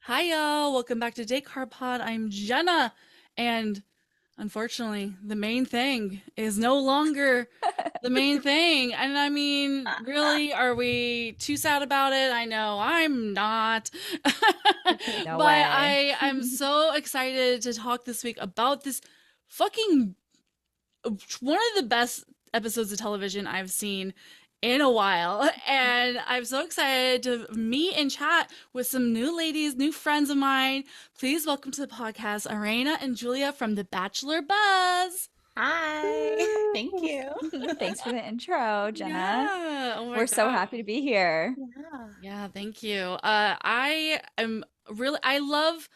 Hi, y'all. Welcome back to Date Card Pod. I'm Jenna. And unfortunately, the main thing is no longer the main thing. And I mean, really, are we too sad about it? I know I'm not. No But way. I'm so excited to talk this week about this fucking one of the best episodes of television I've seen in a while. And I'm so excited to meet and chat with some new ladies, new friends of mine. Please welcome to the podcast, Arena and Julia from the Bachelor Buzz. Hi. Thank Woo. you. Thanks for the intro, Jenna. Yeah. Oh my We're so God. happy to be here. Yeah. Yeah, thank you. I love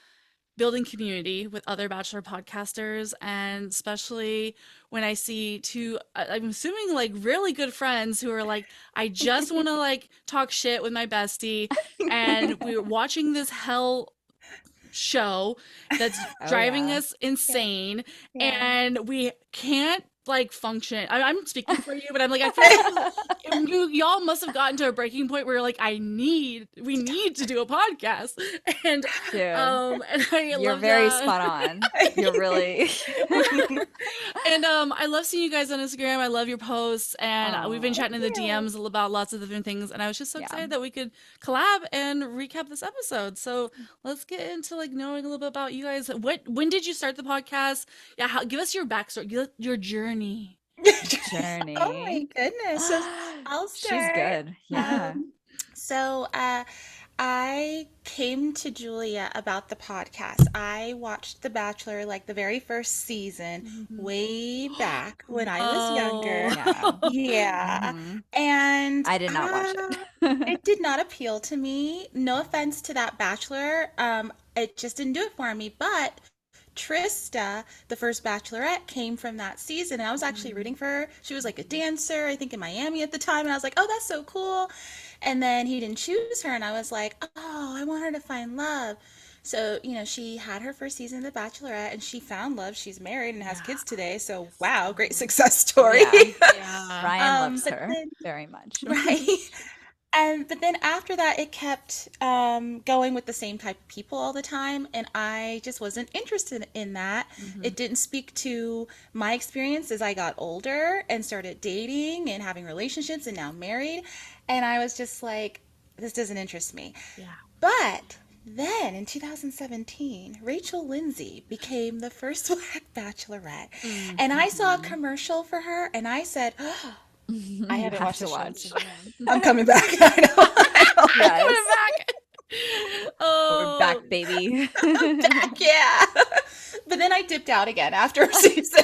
building community with other Bachelor podcasters, and especially when I see two, I'm assuming like really good friends who are like, I just want to like talk shit with my bestie, and we're watching this hell show that's Oh driving yeah. us Yeah. insane, Yeah. and we can't like function. I'm speaking for you, but I'm like, I feel like y'all must have gotten to a breaking point where you're like, we need to do a podcast, and Dude, and I you're love very that. spot on. You're really And I love seeing you guys on Instagram. I love your posts, and we've been Oh, Thank chatting in the you. DMs about lots of different things. And I was just so yeah. excited that we could collab and recap this episode. So let's get into like knowing a little bit about you guys. When did you start the podcast? Yeah, give us your backstory, your journey. Oh my Journey. goodness. So I'll She's start. good. Yeah. Um, so I came to Julia about the podcast. I watched The Bachelor like the very first season Mhm. way back when I was younger. Oh. Yeah. Yeah. hmm And I did not watch it. it did not appeal to me. No offense to that Bachelor. It just didn't do it for me. But Trista, the first Bachelorette, came from that season, and I was actually rooting for her. She was like a dancer, I think in Miami at the time, and I was like, oh, that's so cool. And then he didn't choose her, and I was like, oh, I want her to find love. So, she had her first season of The Bachelorette, and she found love. She's married and has Yeah. kids today, so wow, great So success story. Yeah. yeah. Ryan loves But her then, very much. right? And but then after that, it kept going with the same type of people all the time, and I just wasn't interested in that. Hmm. It didn't speak to my experience as I got older and started dating and having relationships and now married, and I was just like, this doesn't interest me. Yeah. But then in 2017, Rachel Lindsay became the first Black Bachelorette, and I saw a Hmm. commercial for her, and I said, oh, I You haven't have watched to the show in watch. so long. I'm coming back. I know. I'm coming Yes. back. We're Oh, back, baby. I'm back, yeah. But then I dipped out again after a season.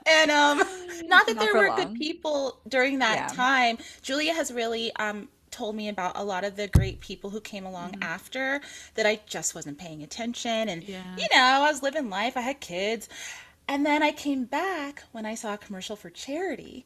And not that Not there for were good long. people during that Yeah. time. Julia has really told me about a lot of the great people who came along mhm. after that I just wasn't paying attention, and Yeah. I was living life. I had kids. And then I came back when I saw a commercial for charity.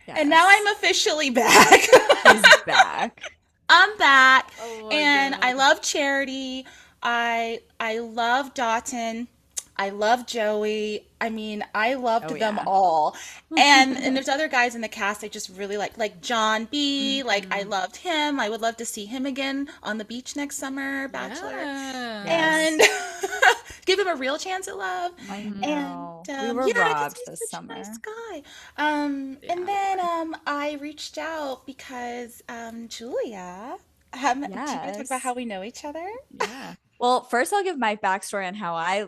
And now I'm Yes. officially back. She's back. I'm back, Oh my and I God. love Charity. I love Dotton. I love Joey. I mean, I loved Oh them yeah. all. And there's other guys in the cast I just really like John B. Like I Mhm. loved him. I would love to see him again on the beach next summer, Bachelor. Yes. And Yes. give him a real chance at love. I Mhm. And know. We were yeah, because robbed he's this such a nice summer. guy. And Yeah, we then were. I reached out because Julia, do you want to talk about how Yes. we know each other? Yeah. Well, first I'll give my backstory on how I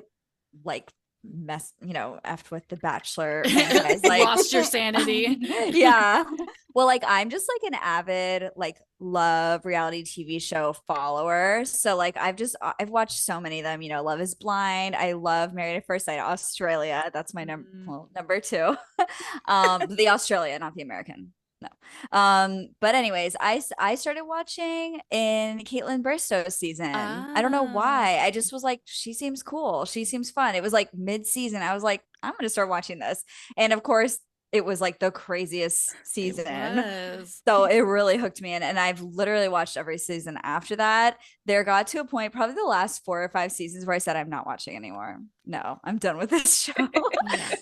like effed with the Bachelor franchise. Like, Lost your sanity. yeah. Well, like I'm just like an avid like love reality TV show follower. So like I've watched so many of them, Love is Blind. I love Married at First Sight Australia. That's my Mhm. number two. The Australia, not the American. No. But anyways, I started watching in Caitlin Bristow's season. I don't know Ah. why. I just was like, she seems cool. She seems fun. It was like mid-season. I was like, I'm gonna start watching this. And of course, it was like the craziest It season. was. So it really hooked me in. And I've literally watched every season after that. There got to a point, probably the last 4 or 5 seasons, where I said, I'm not watching anymore. No, I'm done with this show. Yeah.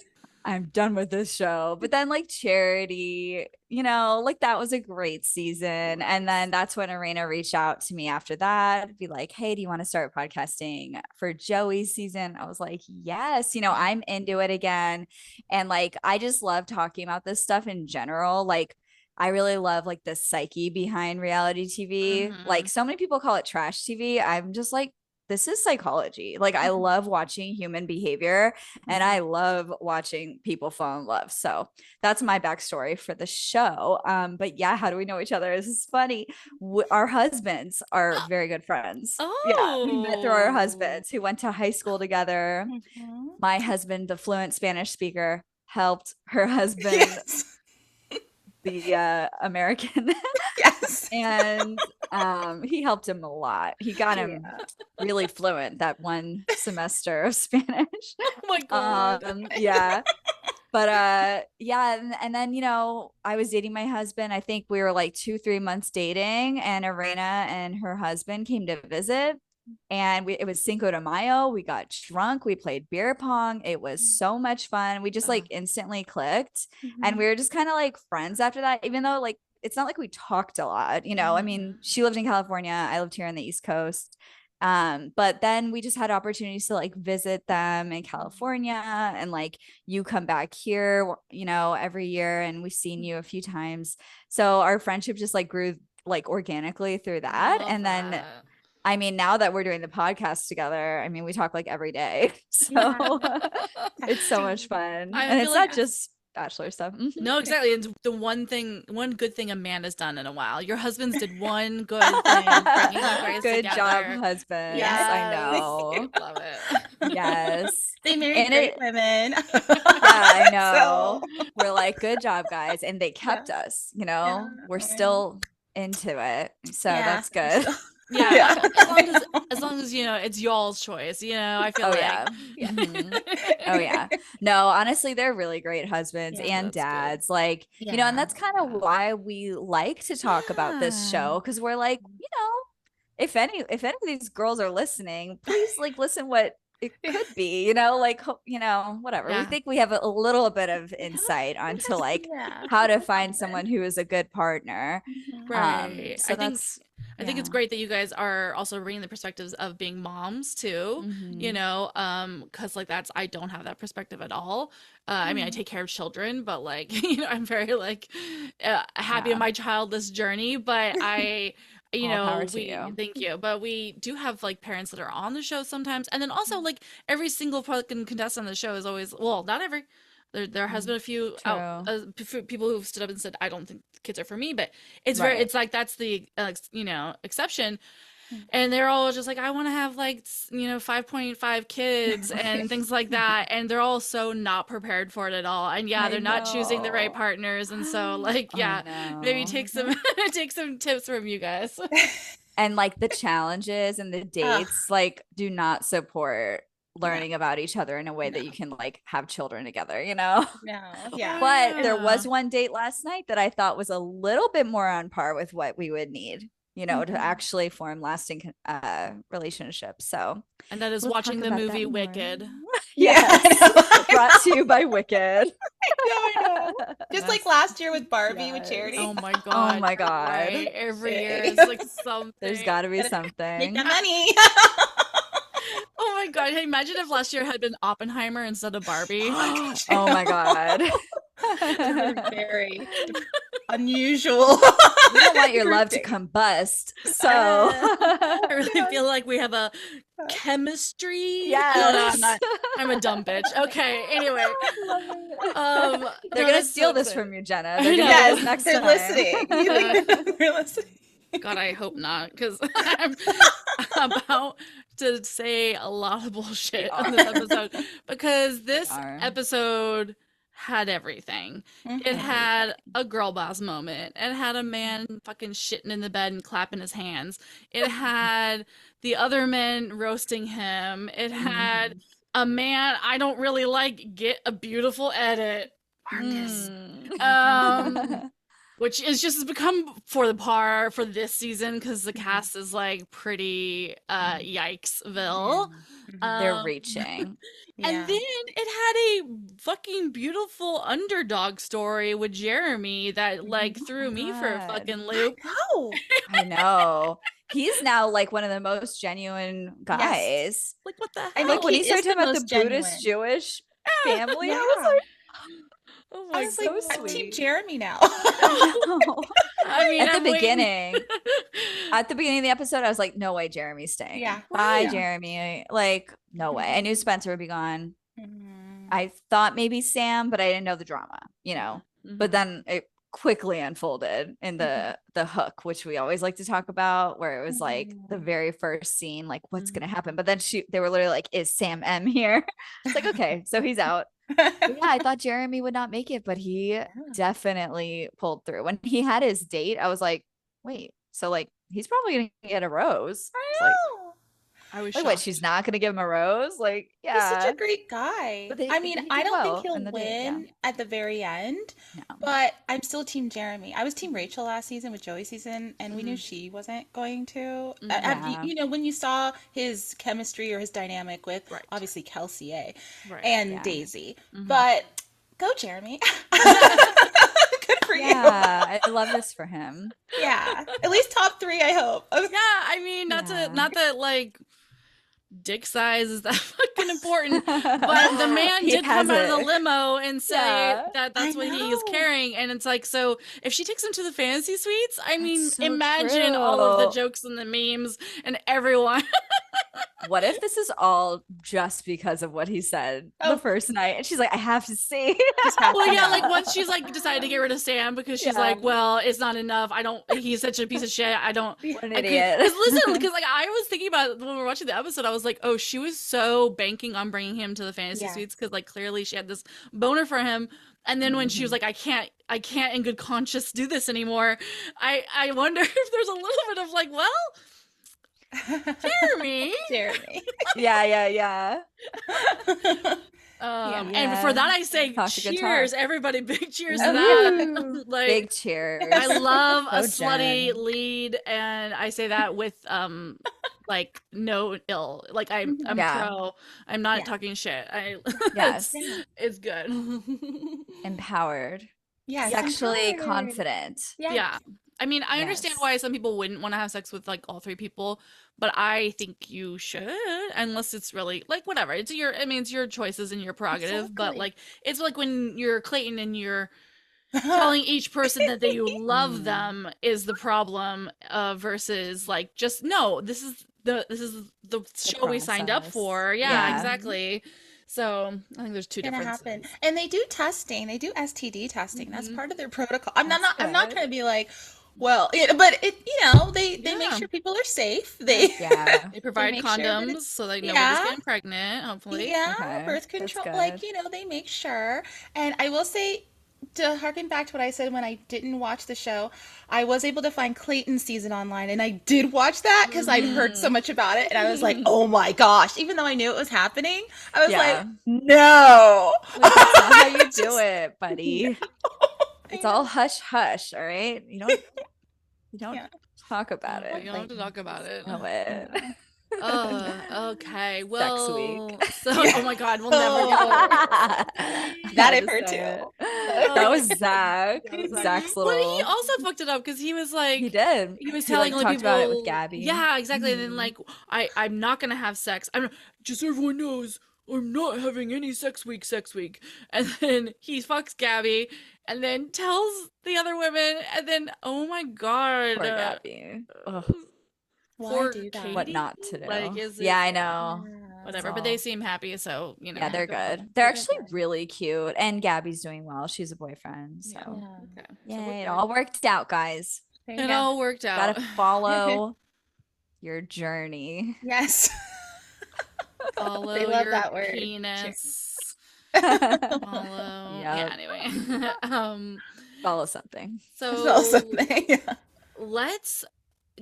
I'm done with this show. But then like Charity, like that was a great season. And then that's when Arena reached out to me after that, be like, hey, do you want to start podcasting for Joey's season? I was like, yes, I'm into it again. And like, I just love talking about this stuff in general. Like, I really love like the psyche behind reality TV. Like, so many people call it trash TV. I'm just like, this is psychology. Like, I love watching human behavior and I love watching people fall in love. So that's my backstory for the show. But yeah, how do we know each other? This is funny. Our husbands are very good friends. Yeah, we met through our Oh. husbands who went to high school together. My husband, the fluent Spanish speaker, helped her husband, Yes. the American. Yes. And he helped him a lot. He got him Yeah. really fluent that one semester of Spanish. Oh my God. Yeah. But yeah, and then I was dating my husband. I think we were like 2-3 months dating, and Arena and her husband came to visit. And it was Cinco de Mayo. We got drunk. We played beer pong. It was so much fun. We just like instantly clicked. And we were just kind of like friends after that, even though like it's not like we talked a lot, I mean, she lived in California. I lived here on the East Coast. But then we just had opportunities to like visit them in California, and like you come back here, every year, and we've seen you a few times. So our friendship just like grew like organically through that. Love And then that. I mean, now that we're doing the podcast together, I mean, we talk like every day. So it's so much fun. I And feel it's like not just Bachelor stuff. No, exactly. It's the one good thing Amanda's done in a while. Your husband's did one good thing, bringing you guys Good job, together. husband. Yes. I know. Love it. Yes. They married And great women. Yeah, I know. So, We're like, good job, guys. And they kept us, yeah, we're yeah. still into it. So Yeah. that's good. Yeah, Yeah. as long as it's y'all's choice. I feel Oh, like yeah. Mhm. Oh, yeah. No, honestly, they're really great husbands Yeah, and that's good. dads. Like, and that's kind of why we like to talk about this show, because we're like, if any of these girls are listening, please like listen what it could be, like, whatever. We Yeah. think we have a little bit of insight onto like Yeah. how to find someone who is a good partner. Right. So I think it's great that you guys are also bringing the perspectives of being moms too, because like I don't have that perspective at all. I mean, I take care of children, but like, I'm very like happy in my childless journey, but I, All power to you. thank you, but we do have like parents that are on the show sometimes. And then also like every single fucking contestant on the show is always, well, not every, there has been a few people who've stood up and said, I don't think kids are for me, but it's very, it's like, that's the, exception. And they're all just like, I want to have like, 5.5 kids and things like that. And they're all so not prepared for it at all. And yeah, I they're not choosing the right know. partners. And so like, I yeah, maybe know. take some, take some tips from you guys. And like the challenges and the dates like do not support learning about each other in a way that you can like have children together, No. Yeah. But there was one date last night that I thought was a little bit more on par with what we would need, to actually form lasting relationships. So, And that is we'll watching talk the about that movie more. Wicked. Yes. Brought to you by Wicked. I know. Just like last year with Barbie with Charity. Oh my God. Oh my God. Right? Every year is like something. There's got to be Make something. that money. Oh my God. Hey, imagine if last year had been Oppenheimer instead of Barbie. Oh my God. Very unusual. We don't want your love to combust. So I really feel like we have a chemistry. Yes. No, I'm not. I'm a dumb bitch. Okay. Anyway. They're gonna steal this from you, Jenna. They're gonna Yes, do this next they're time. listening. You think they're listening. God, I hope not, because I'm about to say a lot of bullshit on this episode, because this episode had everything. It had a girl boss moment. It had a man fucking shitting in the bed and clapping his hands. It had the other men roasting him. It had a man I don't really like get a beautiful edit. Marcus. which is just become for the par for this season because the cast is like pretty yikesville. They're Um, reaching. and Yeah. then it had a fucking beautiful underdog story with Jeremy that like threw me for a God. fucking I loop. know. I know. He's now like one of the most genuine Yes. guys. Like what the hell? I Like think when he he is started the talking about the most genuine. Buddhist Jewish family, Yeah. I was Oh I my was like, so I'm Team sweet. Jeremy now. like, no. I mean, At the I'm waiting. beginning, at the beginning of the episode, I was like, no way, Jeremy's staying. Yeah. Bye, Yeah. Jeremy. Like, no way. I knew Spencer would be gone. Mhm. I thought maybe Sam, but I didn't know the drama, you know. But then it quickly unfolded in the hook, which we always like to talk about, where it was like the very first scene, like what's gonna happen. But then they were literally like, is Sam M here? It's like, okay, so he's out. But yeah, I thought Jeremy would not make it, but he definitely pulled through. When he had his date, I was like, wait, so like he's probably gonna get a rose. It's like, know. I was like what? shocked. She's not gonna give him a rose? Like, He's such yeah. a great guy. But I mean, he I did don't think well he'll in the date, yeah. win at the very end, No. but I'm still Team Jeremy. I was Team Rachel last season with Joey's season, and we knew she wasn't going to. Yeah. You know, when you saw his chemistry or his dynamic with Right. obviously Kelsey A Right. and Yeah. Daisy, but go Jeremy. Good for you. Yeah, I love this for him. Yeah, at least top 3, I hope. Yeah, I mean, not that like dick size is that fucking important, but the man He did come has out of the it. limo and say Yeah. that that's I what he is know. carrying, and it's like, so if she takes him to the fantasy suites, I mean, so imagine all of the true. jokes and the memes and everyone. What if this is all just because of what he said Oh. the first night? And she's like, I have to see. Just have Well, to yeah, know. like once she's like decided to get rid of Sam because she's Yeah. like, well, it's not enough. He's such a piece of shit. I don't. What an I could, idiot. listen, because like I was thinking about when we were watching the episode, I was like, oh, she was so banking on bringing him to the fantasy Yes. suites because like clearly she had this boner for him. And then when she was like, I can't in good conscience do this anymore. I wonder if there's a little bit of like, well, Jeremy. Jeremy. Yeah. And for that I say Talk a good cheers, talk. everybody, big cheers Ooh. to that. Like, Big cheers. I love a So slutty Jen. lead, and I say that with like no ill. Like I'm Yeah. pro. I'm not Yeah. talking shit. Yes. It's good. Empowered. Yes. Sexually empowered. confident. Yes. Yeah. I mean, I understand Yes. why some people wouldn't want to have sex with like all 3 people, but I think you should, unless it's really like whatever. It's your choices and your prerogative, but Exactly. like it's like when you're Clayton and you're telling each person that you love them is the problem, versus like just no, this is the show we signed up process. for. Yeah, Yeah. exactly. So I think there's 2 Gonna differences. happen. And they do testing. They do STD testing. That's Mhm. part of their protocol. I'm not That's I'm not good. trying to be like, well, but they make Yeah. sure people are safe. They Yeah. They provide make sure that condoms so that nobody's Yeah. getting pregnant, hopefully. yeah, Okay, birth that's control, good. they make sure. And I will say, to harken back to what I said when I didn't watch the show, I was able to find Clayton's season online, and I did watch that because I'd heard so much about it, and I was like, oh my gosh! Even though I knew it was happening, I was like, Yeah. no, Like, that's not how you Just- do it, buddy. It's all hush hush, all right? You don't Yeah. talk about it. You don't have to talk about it. Know it. Oh, okay. Well, week. so oh my God, we'll never get over it. That I I've had to heard say too. it. That was Zach. That was Zach. Zach's But little. he also fucked it up because he was like, He did. he was He, telling like, other talked about it with people- Gabby. Yeah, exactly. And then Mhm. like, I'm not gonna have sex. Just so everyone knows, I'm not having any sex week. And then he fucks Gabby, and then tells the other women, and then oh my God, Poor Gabby. Ugh, Why poor do that? what Katie? not to do. Like, is it- Yeah, I know. whatever. That's But they all. seem happy, so you know. Yeah, they're good. They're actually really cute. And Gabby's doing well. She's a boyfriend. So, Okay. So yeah, we're it good. all worked out, guys. There you It go. all worked out. Gotta follow your journey. Yes. Follow They love your that word. penis. Follow Follow. Yeah. Yep. Anyway, something. so Spell something. let's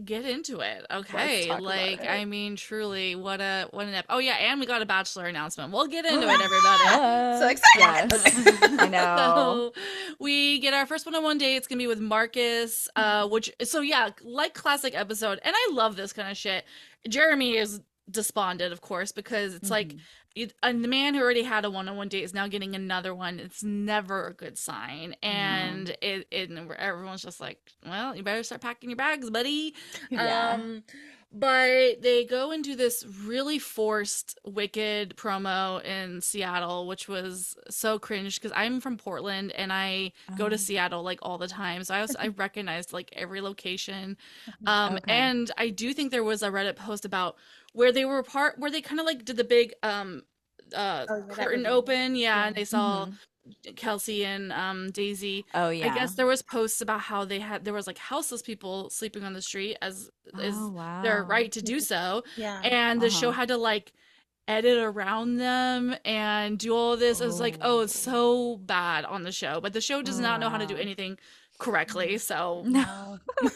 get into it. Let's Okay. talk about Like, it. I mean, truly, what an oh yeah, and we got a Bachelor announcement. We'll get into it, everybody. So excited. Yes, I know. So we get our first one-on-one date. It's gonna be with Marcus, which so yeah, like classic episode, and I love this kind of shit. Jeremy is despondent, of course, because it's like Mhm. and the man who already had a one-on-one date is now getting another one. It's never a good sign, No. and everyone's just like, well, you better start packing your bags, buddy. Yeah. But they go into this really forced, wicked promo in Seattle, which was so cringe because I'm from Portland and I go to Oh, Seattle like all the time. So I recognized like every location. okay. And I do think there was a Reddit post about where they were where they kind of like did the big Oh, yeah, that curtain reveal. open, yeah, Yeah. and they saw Mhm. Kelsey and Daisy. Oh I yeah. guess there was posts about how there was like houseless people sleeping on the street as is Oh their wow. right to do so, Yeah. and the show Uh-huh. had to like edit around them and do all this. It was like, oh, it's Oh. so bad on the show, but the show does Oh not know how to do wow. anything correctly. So No. No.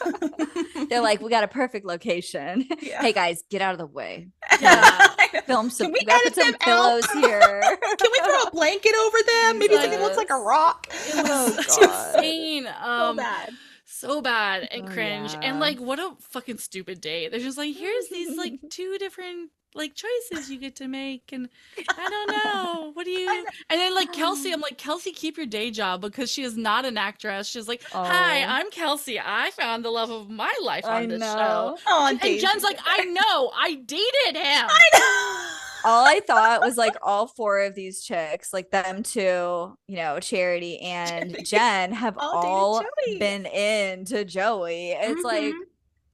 They're like, we got a perfect location. Yeah. Hey guys, get out of the way. yeah, I know. Film some. Can we We gotta edit put some them out? pillows here. Can we throw a blanket over them? Maybe something looks like a Jesus. rock. it was Oh God. insane. So bad. So bad and Oh cringe. And yeah. like what a fucking stupid date. They're just like, here's these like two different like choices you get to make, and I don't know. What do you and then like Kelsey, I'm like, Kelsey, keep your day job because she is not an actress. She's like, hi, Oh, I'm Kelsey. I found the love of my life I on this show. know. Oh, And Daisy. Jen's like, I know, I dated him. I know. All I thought was like all four of these chicks, like them two, Charity and Jen, have All all dated Joey. been into Joey. It's like Mhm.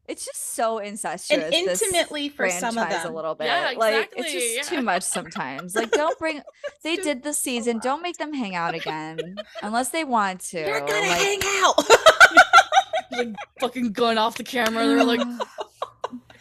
it's just so And incestuous, this intimately for some of franchise a them. little bit. Yeah, Like it's exactly. just Yeah. too much sometimes. Like don't bring they Just did the season, don't make them hang out again unless they want to. You're gonna Like hang out. Like fucking gun off the camera. They're like,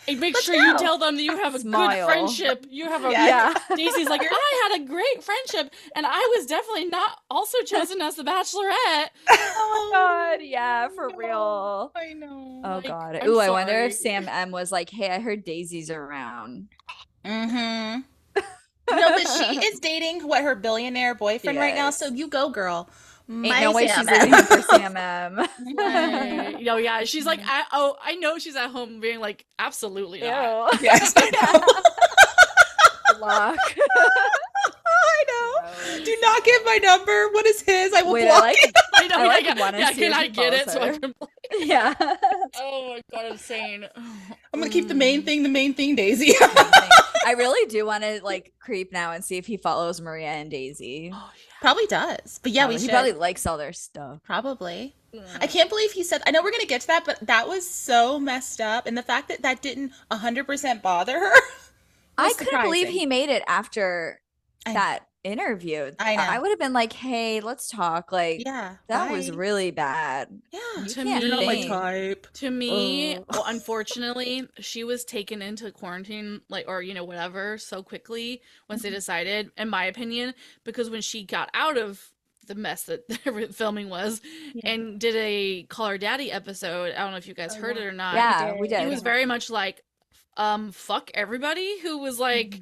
hey, make Let's sure you go. tell them that you have a good Smile. friendship. You have a Yeah. Daisy's like, I had a great friendship, and I was definitely not also chosen as the Bachelorette. Oh my God, yeah, for no. real. I know. Oh Like, God. I'm Ooh, I wonder if sorry. Sam M was like, hey, I heard Daisy's around. Mm-hmm. No, but she is dating her billionaire boyfriend right now. Yes. So you go, girl. Ain't no way Sam she's leaving him for Sam M. Right. You know, yeah, she's like, I know she's at home being like, absolutely not. Ew. Yes, I know. Block. I know. Do not give my number. What is his? I will Wait, block I it. I know, I like yeah, wanna yeah, see can if I he get it follows so I her. can Yeah. Oh my god, insane. I'm gonna keep the main thing, Daisy. I really do want to like creep now and see if he follows Maria and Daisy. Oh Probably does. But yeah, we He should. probably likes all their stuff. Probably. yeah. I can't believe he said, I know we're going to get to that, but that was so messed up. And the fact that that didn't 100% bother her I was couldn't believe surprising. he made it after I- that interview. I know. I would have been like, hey, let's talk. Like, Yeah. that was bye. really bad. Yeah. You To can't me- You're not my think. type. To me, Ugh. well, unfortunately, she was taken into quarantine, like, or, whatever, so quickly once they decided, in my opinion, because when she got out of the mess that filming was Yeah. and did a Call Her Daddy episode, I don't know if you guys Oh, heard yeah. it or not. Yeah, we did. He did. was very much like, fuck everybody who was like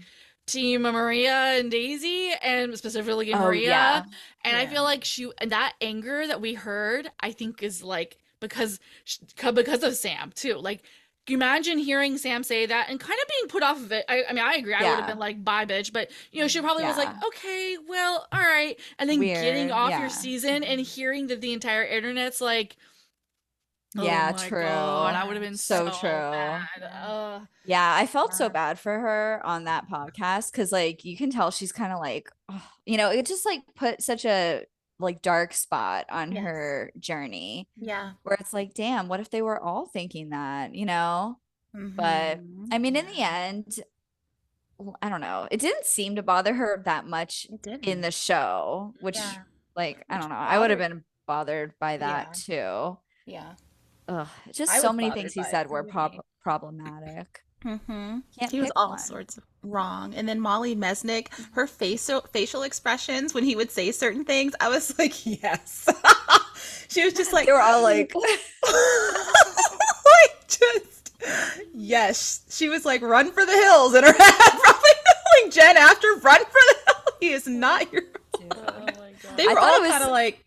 Team Maria and Daisy, and specifically Oh, Maria. yeah. And I Yeah. feel like and that anger that we heard, I think is like because of Sam too. Like, you imagine hearing Sam say that and kind of being put off of it. I mean, I agree. I would have Yeah. been like, bye, bitch. But, she probably was like, Yeah. okay, well, all right. And then getting Weird, off yeah. your season and hearing that the entire internet's like, Yeah, oh my true. God, I would have been So so true. mad. Yeah, I felt so Yeah. bad for her on that podcast because, like, you can tell she's kind of like, it just like put such a like dark spot on Yes. her journey Yeah. where it's like, damn, what if they were all thinking that, But I mean, in the end, I don't know. It didn't seem to bother her that much It did. in the show, which, Yeah. like, I Which don't know. I would have bothered- been bothered by that Yeah. too. Yeah. Ugh, just I so was many bothered things he by it said were too. problematic. Mm-hmm. Can't He was pick all one. sorts of wrong. And then Molly Mesnick, her facial expressions when he would say certain things, I was like, yes. She was just like, They were all like, like just Yes, she was like, "Run for the hills," and her head probably like Jen after, "Run for the hill." He is not your. Dude. Oh my They God. I were thought all it was kind of like,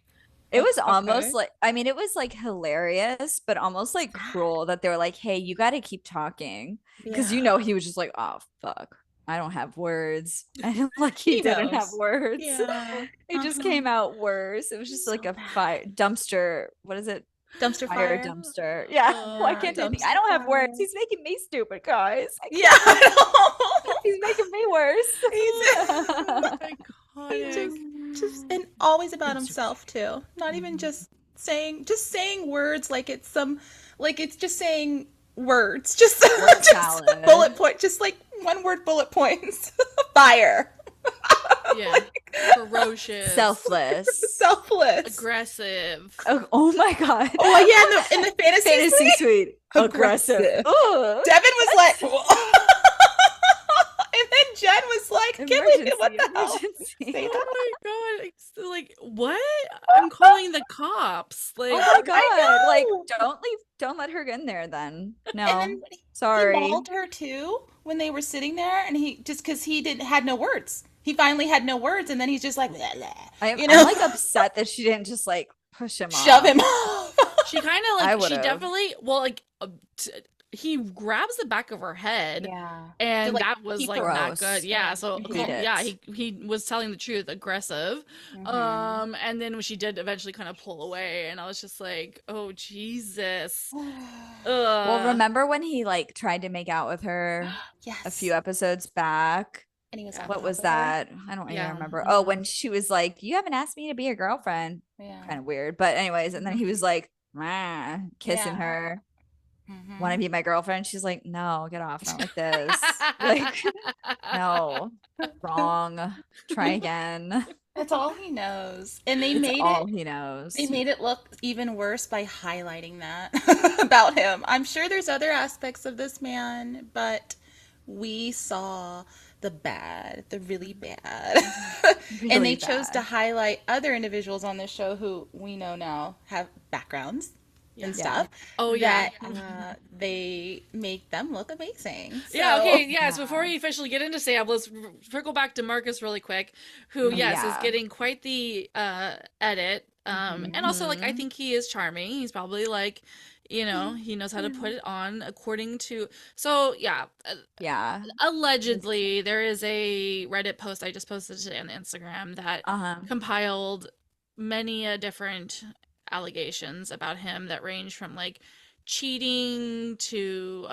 it was almost okay. like, I mean, it was like hilarious, but almost like cruel that they were like, hey, you got to keep talking. Because Yeah, he was just like, oh, fuck. I don't have words. And like he he didn't have knows. words. Yeah, It just came out worse. It was just like so a fire bad. dumpster. What is it? Dumpster Fire fire. dumpster. Yeah. Why Yeah, can't I think? I dumpster don't have words. fire. He's making me stupid, guys. I Yeah, can't think. I know. He's making me worse. He's So he iconic. just and always about It's himself too. Not even Mhm. just saying words like it's some like it's just saying words. Just Word just bullet salad. point, just like one word bullet points. Fire. Yeah. Like Ferocious, Selfless. selfless. aggressive. Oh, oh my God. Oh yeah, in the fantasy Fantasy suite, suite. Aggressive. aggressive. Ugh. Devin was like, and then Jen was like, "Can't believe it, what Emergency. the hell?" Emergency. Say Oh that. my God. It's like, what? I'm calling the cops. Oh Like, my I God. Like, know. don't let her get in there then. And No. then he Sorry. mauled her too when they were sitting there, and he just because he didn't had no words. He finally had no words, and then he's just like, blah, blah, I'm like upset that she didn't just like push him shove off. him off. she kind of I like, would she have. definitely, well, like, he grabs the back of her head. Yeah. To And like that was keep like her not good. Gross. Yeah, so Hate yeah, it. he was telling the truth, aggressive. hmm And then when she did eventually kind of pull away, and I was just like, "Oh Jesus." Well, Ugh. remember when he like tried to make out with her a few Yes. episodes back? And he was Yeah. on What top was of her. that? I don't even Yeah. remember. Oh, Mhm. when she was like, "You haven't asked me to be your girlfriend." Yeah. Kind of weird. But anyways, and then he Mhm. was like, "Mwah," kissing Yeah. her. Want to hmm be my girlfriend? She's like, "No, get off. Not like this." Like, no. Wrong. Try again. That's all he knows. And It's all he knows. they made it look even worse by highlighting that about him. I'm sure there's other aspects of this man, but we saw the bad, the really bad. And Really they chose to bad. highlight other individuals on this show who we know now have backgrounds Yeah. and Yeah. stuff Oh yeah. that they make them look amazing. Yeah, So, okay, yes, before Yeah. we officially get into Sam, let's circle back to Marcus really quick, who, Oh yes, is yeah. getting quite the edit. And also, like, I Hmm. think he is charming. He's probably like, he knows how to put it on according to. So, yeah, Yeah. This- allegedly, there is a Reddit post I just posted today on Instagram that Uh-huh. compiled many different allegations about him that range from like cheating to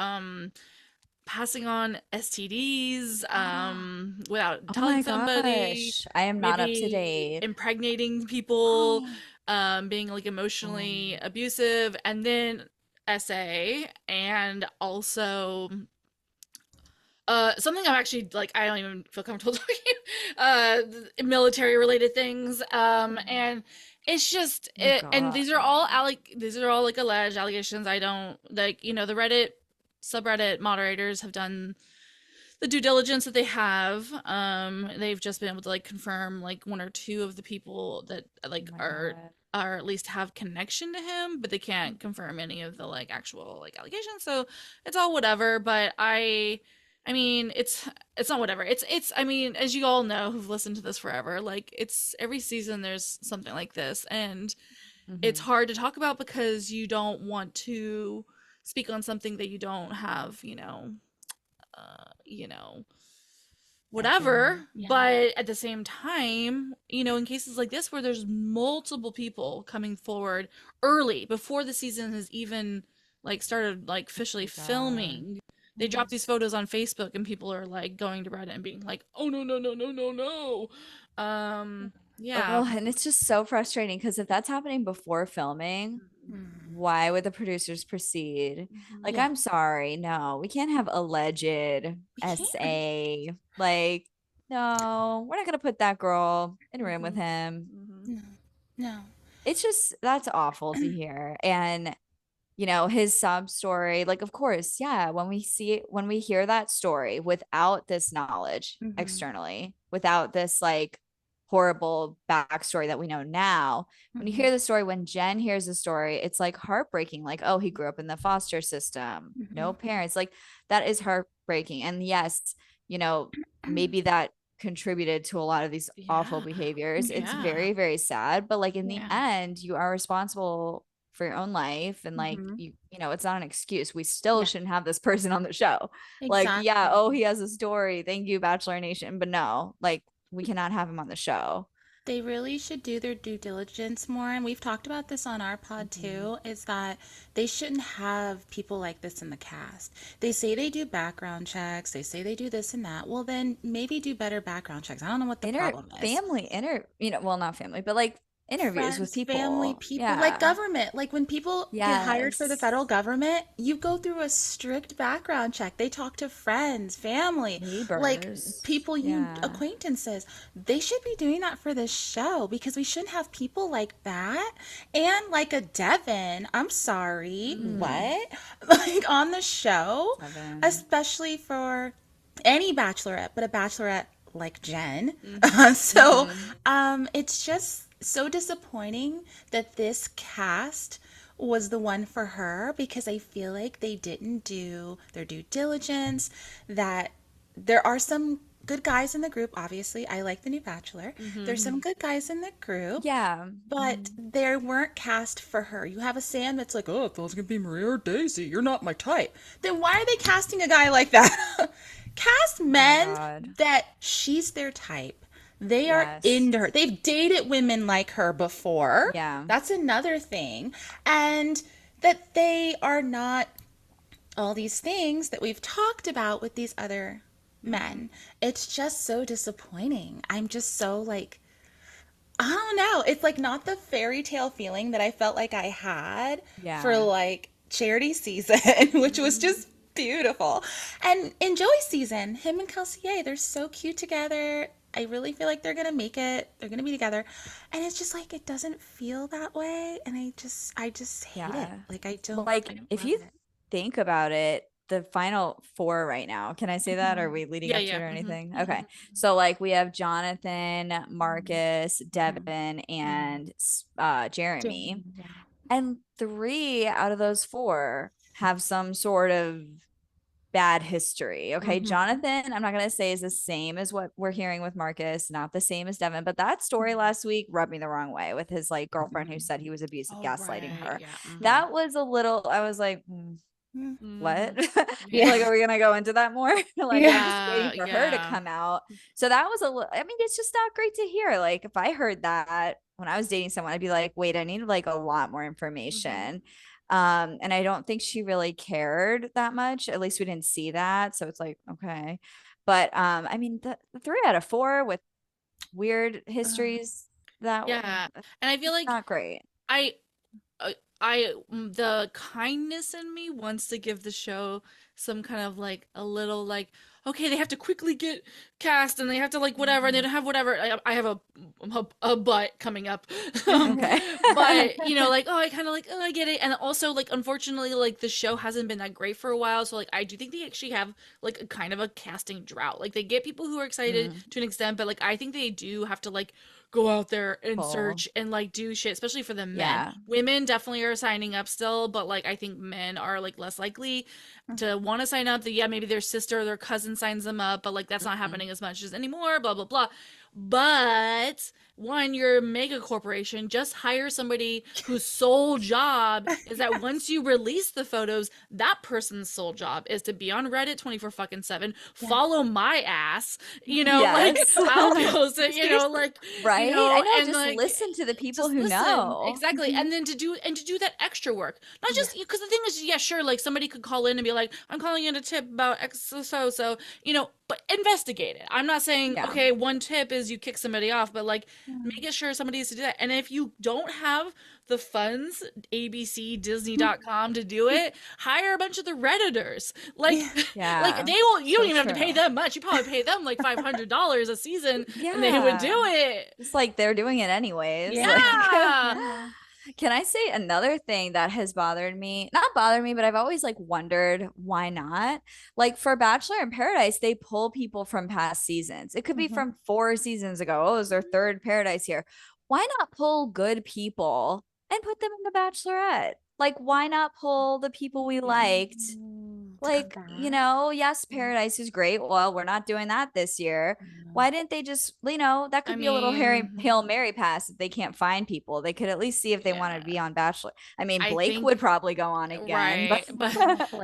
passing on STDs without Oh telling my somebody, gosh. I am not up to maybe date. impregnating people, being like emotionally Um, abusive, and then SA, and also something I'm actually like I don't even feel comfortable talking military related things and it's just oh it, and God. these are all like alleged allegations. I don't like the Reddit subreddit moderators have done the due diligence that they have. They've just been able to like confirm like one or two of the people that Oh like my are God. at least have connection to him, but they can't confirm any of the like actual like allegations. So it's all whatever. But I mean, it's not whatever. It's I mean, as you all know who've listened to this forever, like it's every season there's something like this, and it's Hmm. hard to talk about because you don't want to speak on something that you don't have, you know, Backing. whatever. yeah. But at the same time, in cases like this where there's multiple people coming forward early before the season has even like started like Oh officially my God. filming, they drop Mhm. these photos on Facebook and people are like going to Reddit and being like, "Oh no, no, no, no, no, no." Yeah. Oh, and it's just so frustrating because if that's happening before filming, Mhm. why would the producers proceed? Like, Yeah. I'm sorry, no, we can't have alleged We can't. SA. Like, no, we're not gonna put that girl in a room with Mhm. him. Mhm. No. No. It's just that's awful to hear. And his sob story, like, of course, yeah, when we hear that story without this knowledge hmm externally, without this like horrible backstory that we know now. When you Mhm. hear the story, when Jen hears the story, it's like heartbreaking. Like, oh, he grew up in the foster system, no parents. Like, that is heartbreaking. And yes, maybe that contributed to a lot of these awful Yeah. behaviors. It's Yeah. very, very sad. But like in the Yeah. end, you are responsible for your own life. And like Mhm. it's not an excuse. We still Yeah, shouldn't have this person on the show. Like, yeah, exactly. oh, he has a story. Thank you, Bachelor Nation. But no, like we cannot have him on the show. They really should do their due diligence more. And we've talked about this on our pod Mhm. too, is that they shouldn't have people like this in the cast. They say they do background checks, they say they do this and that. Well, then maybe do better background checks. I don't know what the Inter problem is. family inter well, not family, but like interviews with Friends, family, people. people, like Yeah. government. Like when people get hired for the Yes. federal government, you go through a strict background check. They talk to friends, family, like Neighbors. people Yeah. acquaintances. They should be doing that for this show because we shouldn't have people like that and like a Devin. I'm sorry, Mm. what? Like on the show, 7. especially for any bachelorette, but a bachelorette like Jen. Mm-hmm. So Mm-hmm. it's just so disappointing that this cast was the one for her because I feel like they didn't do their due diligence, that there are some good guys in the group. Obviously, I like the new Bachelor. Mm-hmm. There's some good guys in the group, Yeah. but Mhm. they weren't cast for her. You have a Sam that's like, oh, if it was gonna be Maria or Daisy, you're not my type. Then why are they casting a guy like that? Cast Oh my men God. that she's their type. They are Yes. into her. They've dated women like her before. Yeah. That's another thing. And that they are not all these things that we've talked about with these other men. It's just so disappointing. I'm just so like, I don't know. It's like not the fairy tale feeling that I felt like I had for Yeah. like charity season, which was just beautiful. And in Joey's season, him and Kelsey, they're so cute together. I really feel like they're gonna make it. They're gonna be together. And it's just like it doesn't feel that way. And I just hate it. Yeah. Like I Like don't if love you it. think about it, the final four right now, can I say that? Are we leading Yeah, up to yeah. it or Mm-hmm. anything? Mm-hmm. Okay. So like we have Jonathan, Marcus, Mhm. Devin, and Jeremy. Yeah. And 3 out of those 4 have some sort of bad history. Okay. Mm-hmm. Jonathan, I'm not going to say is the same as what we're hearing with Marcus, not the same as Devin, but that story last week rubbed me the wrong way with his like girlfriend who said he was abusive, Oh, gaslighting right. her. Yeah. Mm-hmm. That was a little, I was like, Mm. what? Mm-hmm. Yeah. Like, Yeah. are we gonna go into that more? Like, I'm Yeah. just waiting Yeah. for her to Yeah. come out. So that was I mean, it's just not great to hear. Like, if I heard that when I was dating someone, I'd be like, wait, I need like a lot more Mm-hmm. information. And I don't think she really cared that much. At least we didn't see that. So it's like, okay. But I mean, the 3 out of 4 with weird histories, Yeah. And I feel it's like not great. I the kindness in me wants to give the show some kind of like a little like, okay, they have to quickly get cast and they have to like whatever and they don't have whatever. I have a butt coming up. um, Okay. but like, oh, I kind of like, oh, I get it. And also like unfortunately like the show hasn't been that great for a while, so like I do think they actually have like a kind of a casting drought. Like they get people who are excited Mm, to an extent, but like I think they do have to like go out there and full. search and like do shit, especially for the men. Yeah. Women definitely are signing up still, but like I think men are like less likely to want to sign up. That, yeah, maybe their sister or their cousin signs them up, but like that's not Mhm. happening as much as anymore, blah blah blah. But one, you're a mega corporation. Just hire somebody whose sole job is that once you release the photos, that person's sole job is to be on Reddit 24 fucking 7, Yeah. follow my ass, like Yes. I'll post it, Seriously. like, Right? I know, and just like listen to the people just who listen know. exactly, Mhm. and then to do that extra work, not Yeah. just because the thing is, yeah, sure, like somebody could call in and be like, I'm calling in a tip about x so but investigate it. I'm not saying Yeah. okay, one tip is you kick somebody off, but like Mm. making sure somebody is to do that. And if you don't have the funds, ABC, Disney.com to do it, hire a bunch of the Redditors. Like, Yeah. like Yeah. they will, you So don't even have to pay true. them much. You probably pay them like $500 a season and they would do Yeah. it. It's like they're doing it anyways. Yeah. Like, Yeah. Yeah. Can I say another thing that has bothered me? Not bothered me, but I've always like wondered why not? Like for Bachelor in Paradise, they pull people from past seasons. It could be Mhm. from 4 seasons ago. Oh, it's their third Paradise here. Why not pull good people and put them in the Bachelorette? Like, why not pull the people we liked? To come Like, back. yes, Paradise is great. Well, we're not doing that this year. Mm. Why didn't they just, that I could be a little mean, Hail Mary pass if they can't find people. They could at least see if they want to yeah, be on Bachelor. I mean, I Blake think would probably go on again, but right, but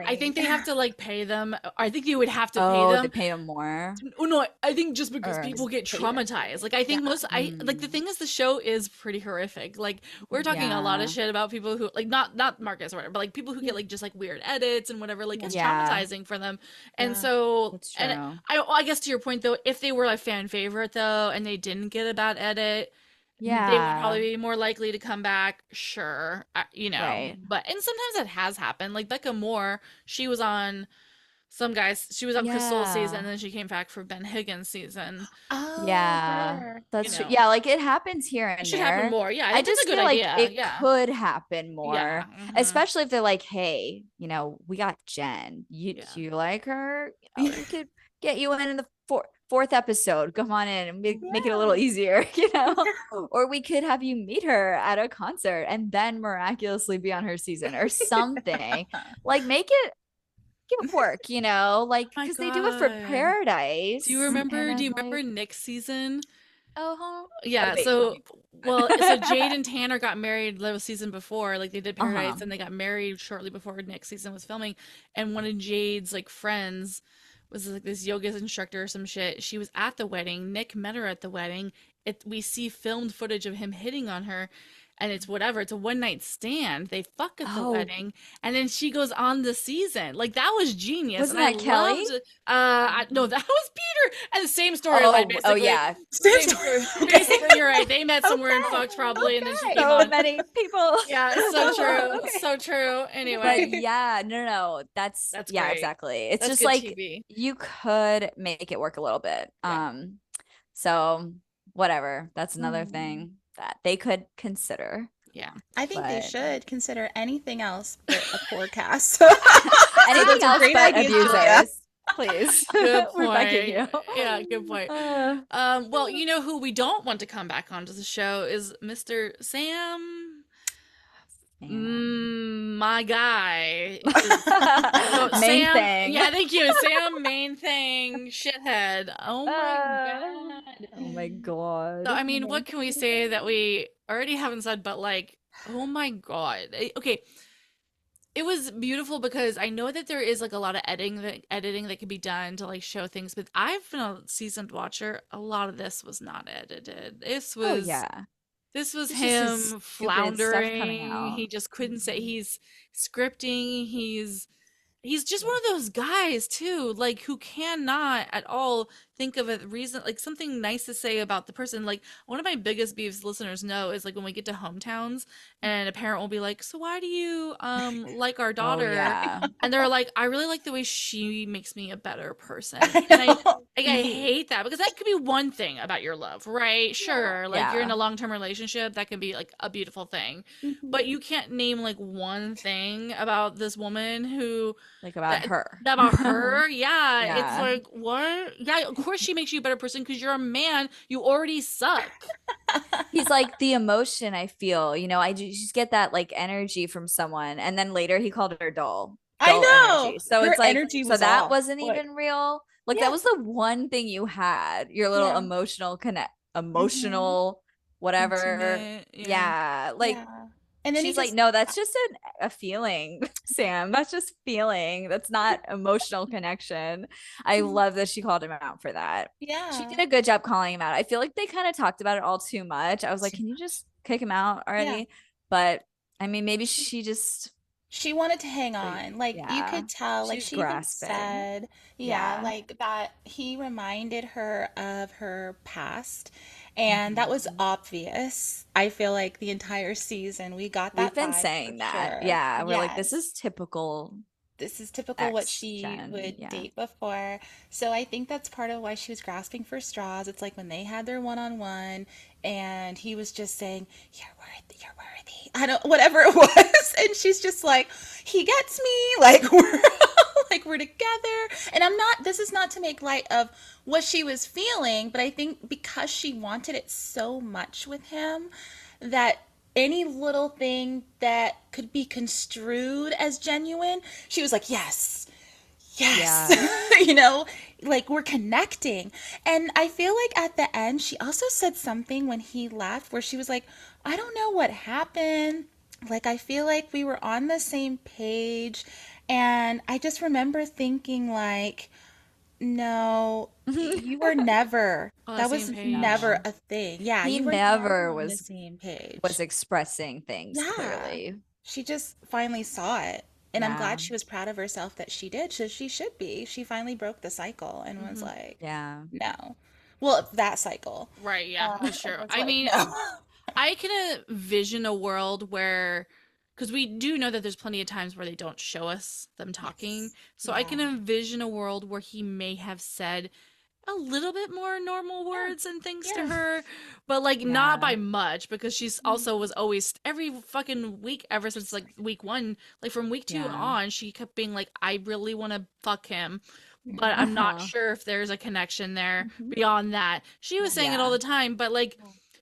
I think Blake. they have to like pay them. I think you would have to pay oh, they them. pay them more. Oh no, I think just because Or people get Pay them. traumatized. Like I Yeah. think most I like the mm, thing is the show is pretty horrific. Like we're talking a lot of yeah, shit about people who like not Marcus or whatever, but like people who get like just like weird edits and whatever, like Yeah. it's yeah, traumatizing for them. And Yeah. so that's and true. I guess to your point though, if they were a fan favorite though and they didn't get a bad edit, they would Yeah, probably be more likely to come back, sure. right. But and sometimes that has happened. Like Becca Moore, she was on some guys, she was on Crystal season, Yeah. and then she came back for Ben Higgins season. Oh, Yeah, her. You that's true. know, Yeah, like it happens here it and should happen there. more. Yeah, I I think that's a just good feel like idea. it Yeah, could happen yeah, more, especially if they're like, hey, we got Jen. You yeah. do you like her? We could get you in the fourth episode. Come on in and make it a little Yeah. easier, Yeah. Or we could have you meet her at a concert and then miraculously be on her season or something. Like make it work, like My because they do it for God, Paradise, and do I'm you like, remember Nick's season? oh, Yeah, wait, tell so me. well, so Jade and Tanner got married the season before, like they did Uh-huh. Paradise and they got married shortly before next season was filming. And one of Jade's like friends was like this yoga instructor or some shit. She was at the wedding. Nick met her at the wedding. We see filmed footage of him hitting on her, and it's whatever. It's a one night stand. They fuck at the Oh, wedding, and then she goes on the season. Like that was genius, wasn't and I that Kelly? loved. No, that was Peter, and the same storyline Oh, basically. yeah. Same Same story. story. Okay. Basically, you're right. They met somewhere and Okay. fucked probably, and then she came Okay. So on. many people. Yeah, so true. Okay. So true. But Anyway, yeah, no, no, that's that's yeah, great. exactly. It's That's just good like TV. you could make it work a little bit. Yeah. So whatever. That's another Hmm. thing that they could consider. Yeah. I think they But should consider anything else but a poor cast. So anything those are else great but ideas, Julia. abusers, please. Good We're begging point. you. Yeah, good point. Uh, Well, you know who we don't want to come back onto the show is Mr. Sam. Sam. My guy is so Main Sam. thing. Yeah, thank you, Sam. Main thing, shithead. Oh my Uh, God. oh my So, God. I mean, what can we say that we already haven't said, but like, oh my God. Okay, it was beautiful because I know that there is like a lot of editing that could be done to like show things, but I've been a seasoned watcher. A lot of this was not edited. Oh yeah. This was It's just his him stupid stuff coming floundering. out. He just couldn't say Mhm. he's scripting. He's just one of those guys too, like who cannot at all think of a reason, like something nice to say about the person. Like one of my biggest beefs listeners know is like when we get to hometowns and a parent will be like, "So why do you like our Oh daughter?" yeah. And they're like, "I really like the way she makes me a better person." I And know. I hate that because that could be one thing about your love, right? Yeah. Sure, like you're in Yeah. a long-term relationship, that can be like a beautiful thing. Mhm. But you can't name like one thing about this woman who Like about that her. about her. Yeah, it's Yeah. like what? Yeah, of course she makes you a better person because you're a man. You already suck. He's like the emotion I feel, I just get that like energy from someone. And then later he called her dull, I dull know. energy. So Her it's like, energy so was that off. wasn't Like, even real. Like that yeah. was the one thing you had, your little Yeah. emotional connect, Hmm. emotional, whatever. Intimate. Yeah. Yeah. Like Yeah. And then he she's like, just, no, that's just a feeling, Sam. That's just feeling. That's not emotional connection. I love that she called him out for that. She did yeah. a good job calling him out. I feel like they kind of talked about it all too much. I was like, Too can you much. just kick him out Yeah. already? But I mean, maybe she just, She wanted to hang like, on. Like you yeah, could tell, like she's she even grasping. said, yeah, Yeah. like that he reminded her of her past. And that was Mhm. obvious. I feel like the entire season we got We've that been vibe for saying that. sure. Yeah. We're like, this Yes. is typical this is typical what Ex she Jen. would Yeah. date before. So I think that's part of why she was grasping for straws. It's like when they had their one-on-one and he was just saying, "You're worthy, you're worthy." I don't, whatever it was. And she's just like, "He gets me." Like we're like we're together. And I'm not, this is not to make light of what she was feeling, but I think because she wanted it so much with him that any little thing that could be construed as genuine, she was like, yes, yes, Yeah. you know, like we're connecting. And I feel like at the end, she also said something when he left where she was like, I don't know what happened. Like, I feel like we were on the same page. And I just remember thinking, like, no, you were never, On the that same was page. never No. a thing. Yeah, He you were never never on the was same was page. expressing things Yeah. clearly. She just finally saw it. And I'm Yeah. glad she was proud of herself that she did. So she should be. She finally broke the cycle and was Hmm. like, Yeah. no. Well, that cycle. Right, yeah, that's And true. was I like, mean, no. I can envision a world where, because we do know that there's plenty of times where they don't show us them talking. Yes. So I Yeah. can envision a world where he may have said a little bit more normal Yeah. words and things to Yeah. her, but like not Yeah. by much because she's also was always every fucking week ever since like week one, like from week two Yeah. on, she kept being like, I really want to fuck him, but I'm not Uh-huh. sure if there's a connection there Mm-hmm. beyond that. She was Yeah. saying it all Yeah. the time, but like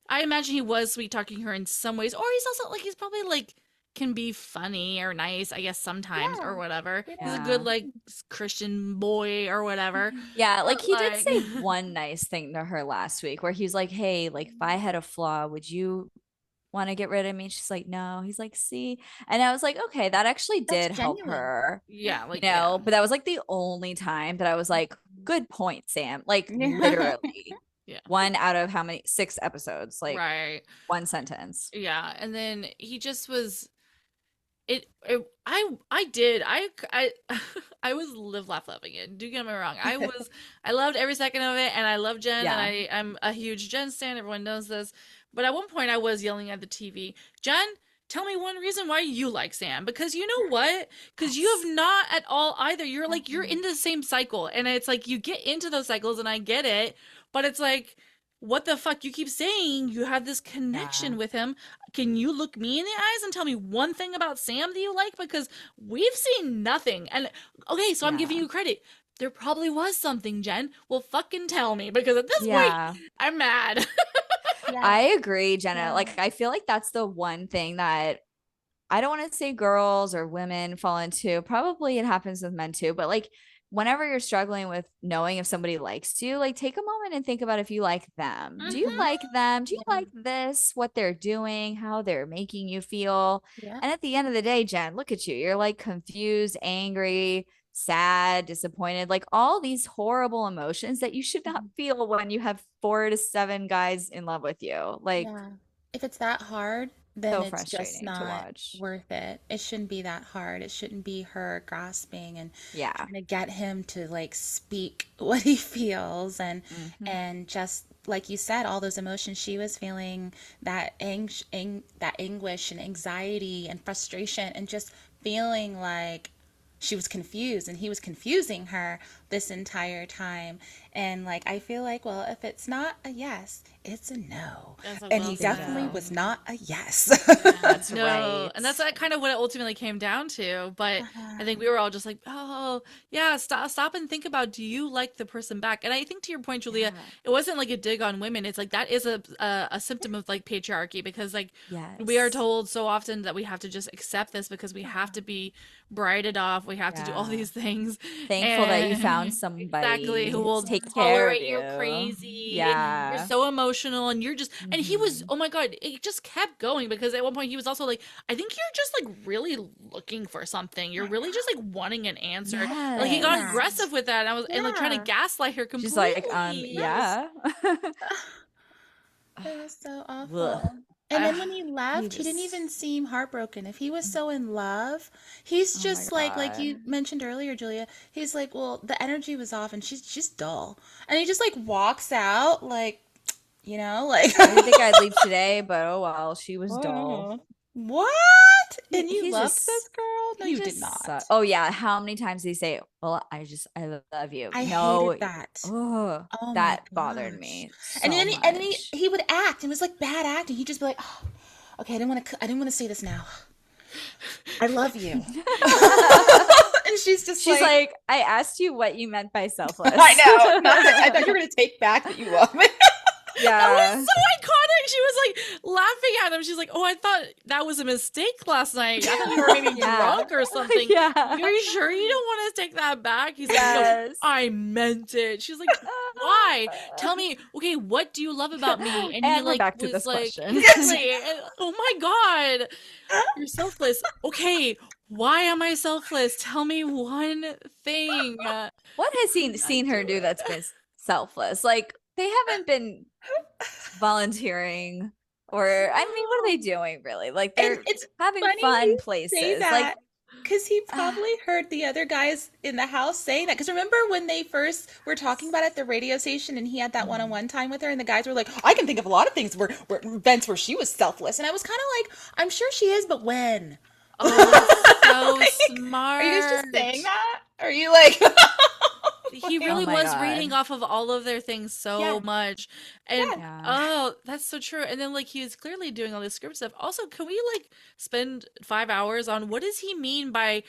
I imagine he was sweet talking her in some ways, or he's also like he's probably like can be funny or nice, I guess sometimes Yeah. or whatever. You He's a know? good Yeah. like Christian boy or whatever. Yeah, like But he did like say one nice thing to her last week where he's like, "Hey, like if I had a flaw, would you want to get rid of me?" She's like, "No." He's like, "See?" And I was like, "Okay, that actually That's did help genuine. her." Yeah. yeah, like You yeah. know, but that was like the only time that I was like, "Good point, Sam." Like Yeah. literally Yeah. one out of how many? 6 episodes, like Right. one sentence. Yeah, and then he just was I did I I was live laugh loving it. Do get me wrong. I loved every second of it and I love Jen and Yeah. I'm a huge Jen stan. Everyone knows this. But at one point I was yelling at the TV, Jen, tell me one reason why you like Sam because you know what? Because you Yes. have not at all either. You're like you're Mhm. in the same cycle and it's like you get into those cycles and I get it, but it's like what the fuck? You keep saying you have this Yeah. connection with him. Can you look me in the eyes and tell me one thing about Sam that you like? Because we've seen nothing. And okay, so I'm giving Yeah. you credit. There probably was something, Jen. Well, fucking tell me because at this point, Yeah. I'm mad. Yeah. I agree, Jenna. Yeah. Like I feel like that's the one thing that I don't want to say girls or women fall into. Probably it happens with men too, but like whenever you're struggling with knowing if somebody likes you, like take a moment and think about if you like them. Do you Mm-hmm. Hmm. like them? Do you Yeah. like this, what they're doing, how they're making you feel? Yeah. And at the end of the day, Jen, look at you. You're like confused, angry, sad, disappointed, like all these horrible emotions that you should not Mhm. feel when you have 4 to 7 guys in love with you. Like Yeah. If it's that hard, then so it's just frustrating to not watch. worth it. It shouldn't be that hard. It shouldn't be her grasping and Yeah. trying to get him to like speak what he feels Mhm. and just like you said, all those emotions she was feeling, that anguish and anxiety and frustration and just feeling like she was confused and he was confusing her this entire time. And like I feel like, well, if it's not a yes, it's a no. That's so And well he It's a definitely said. no. was not a yes. Yeah, That's no, right. and that's kind of what it ultimately came down to. But I think Uh-huh. we were all just like, "Oh, yeah, stop and think about, do you like the person back?" And I think to your point, Julia, Yeah. it wasn't like a dig on women. It's like that is a symptom of like patriarchy because like we are Yes. told so often that we have to just accept this because we have to be brided off, we have to do all Yeah. these things, Thankful that you found and exactly who somebody to will take care of tolerate your you. crazy and you're Yeah. so emotional and you're just and he was Mhm. oh my god it just kept going because at one point he was also like I think you're just like really looking for something, you're really just like wanting an answer, like he got Yes. Yeah. aggressive with that and I was and like trying to Yeah. gaslight her She's like, completely. Yes. yeah. It was so Ugh. awful. And then Ah, when he He left, he didn't just, even seem heartbroken. If he was so in love, he's oh my just like you God. mentioned earlier, Julia. He's like, well, the energy was off, and she's dull, and he just like walks out, like like I didn't think I'd leave today, but oh well, she was dull. oh, What? And you He's loved just this girl? No, he you did just not. oh yeah, how many times did he say, well, I love you? I No, hated that. oh, Oh my that bothered gosh. me And so then much. he would act. It was like bad acting. He'd just be like, "Oh, okay, I didn't want to say this now. I love you." And she's just She's like, like, I asked you what you meant by I selfless. know. Not that I thought you were gonna take back that you love me. That was Yeah. so iconic. She was like laughing at him. She's like, "Oh, I thought that was a mistake last night. I thought you were maybe Yeah. drunk or something. Yeah. Are you sure you don't want to take that back?" He's like, "No, Yes. I meant it." She's like, "Why? Tell me, okay, what do you love about me?" And he And we're like back to was this like, question. exactly. And, oh my God, you're selfless. Okay, why am I selfless? Tell me one thing. What has Could he not seen her do do it. that's been selfless? Like they haven't been volunteering or I mean, what are they doing really? Like And they're it's having funny fun you say places. Like that because he probably heard the other guys in the house saying that. Because remember when they first were talking about it at the radio station and he had that Mhm. one-on-one time with her, and the guys were like, I can think of a lot of things where events where she was selfless. And I was kind of like, I'm sure she is, but when? Oh, that's so Like, are you guys just saying smart. that? Are you like, He like, Oh really my was reading God. off of all of their things so yeah, much. And yeah. Yeah. oh, that's so true. And then like he was clearly doing all this script stuff. Also, can we like spend 5 hours on what does he mean by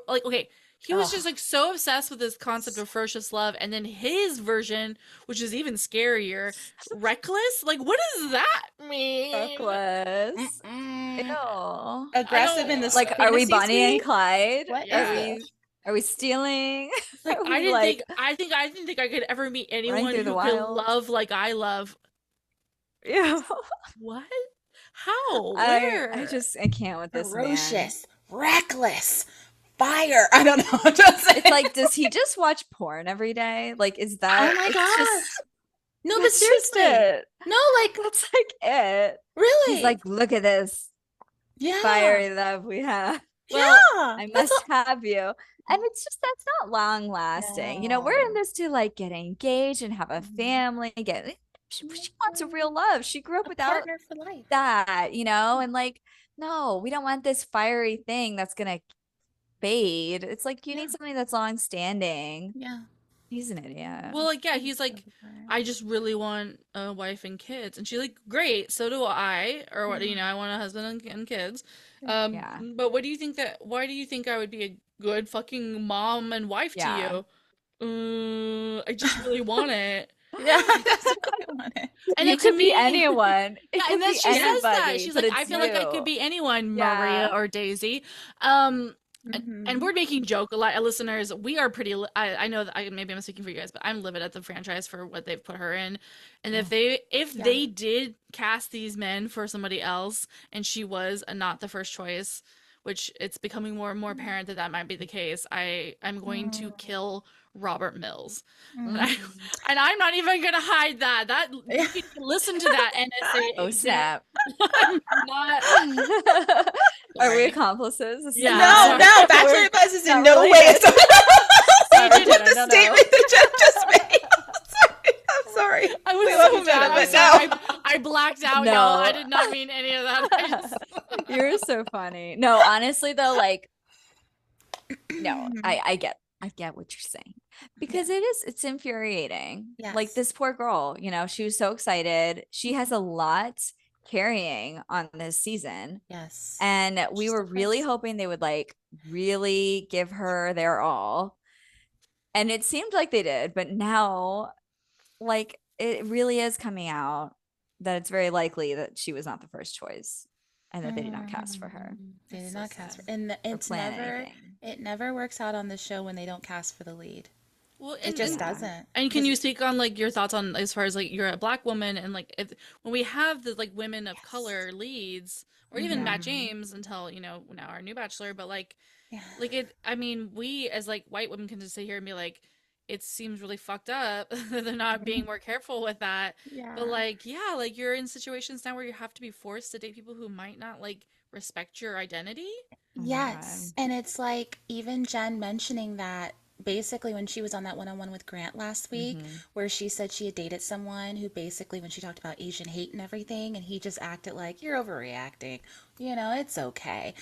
like okay, he was just Oh, like so obsessed with this concept of ferocious love, and then his version, which is even scarier, reckless. Like, what does that mean? reckless. Mm-mm. Ew. I Aggressive in don't. this Like, are we fantasy Bonnie and suite? Clyde? What is Yeah. this? Are we stealing? It's like Are we like I didn't think I could ever meet running anyone through the who could wild? love like I love. Ew. What? How? I Where? just I can't with this man. Ferocious, reckless, fire. I don't know. I'm just It's saying. like, does he just watch porn every day? Like, is Oh that my it's just gosh. No, but that's just seriously. it. No, like, That's like it. He's really. like, look at this Yeah. fiery love we have. Well, Yeah. I That's must have you. And it's just that's not long lasting. You know, we're in no. this to like get engaged and have a Mhm. family, she wants a real love. She grew up A without partner for life. that, and like, no, we don't want this fiery thing that's gonna fade. It's like you Yeah. need something that's long standing. Yeah. He's an idiot. well, like yeah, He's he's so like, different. I just really want a wife and kids, and she's like, great, so do I, or what, Yeah. I want a husband and kids. Yeah. But what do you think that? Why do you think I would be a good fucking mom and wife to Yeah. you? I just really want it. Yeah, that's what I wanted. And You then to could be me, anyone. It yeah, and could then be she says that. anybody, She's but like, I it's feel like I could you. be anyone, Maria Yeah. or Daisy. Um, and Mm-hmm. we're making joke a lot, listeners. We are pretty. I know that maybe I'm speaking for you guys, but I'm livid at the franchise for what they've put her in. And Oh, if Yeah. they did cast these men for somebody else, and she was not the first choice, which it's becoming more and more apparent that that might be the case, I'm going to Mm-hmm. kill Robert Mills. And, Mm-hmm. I, and I'm not even gonna hide that. That Yeah. you can listen to that NSA oh agent. snap. I'm not Are we sorry. accomplices? This is Yeah, No, sorry. not no, we're Bachelor Buzz is in not no really way. good. It's Sorry, did with Jenna, the no, no. statement that Jen just made. Sorry. I'm sorry. I We was love so you, Jenna, mad. I'm but sorry. no. I blacked out, y'all. I No. did not mean any of that. I just, You're so funny. No, honestly though, like no, I get what you're saying Yeah. because it's infuriating. Like Yes. this poor girl, she was so excited. She has a lot carrying on this season. Yes. And we She's were really depressed. hoping they would like really give her their all. And it seemed like they did, but now like it really is coming out that it's very likely that she was not the first choice and that they did not cast for her They it's did so not cast sad. and or it's plan never anything. it never works out on the show when they don't cast for the lead. Well, It just Yeah. doesn't. and can 'Cause you speak on like your thoughts on as far as like you're a black woman and like if when we have the like women of Yes. color leads or even Yeah. Matt mhm. James until now our new bachelor, but Yeah. it. I mean, we as like white women can just sit here and be like, it seems really fucked up that they're not being more careful with that. But Yeah. like, yeah, like you're in situations now where you have to be forced to date people who might not like respect your identity. Oh my God. Yes. And it's like even Jen mentioning that basically when she was on that one-on-one with Grant last week, Mm-hmm. where she said she had dated someone who basically, when she talked about Asian hate and everything, and he just acted like, you're overreacting. It's okay.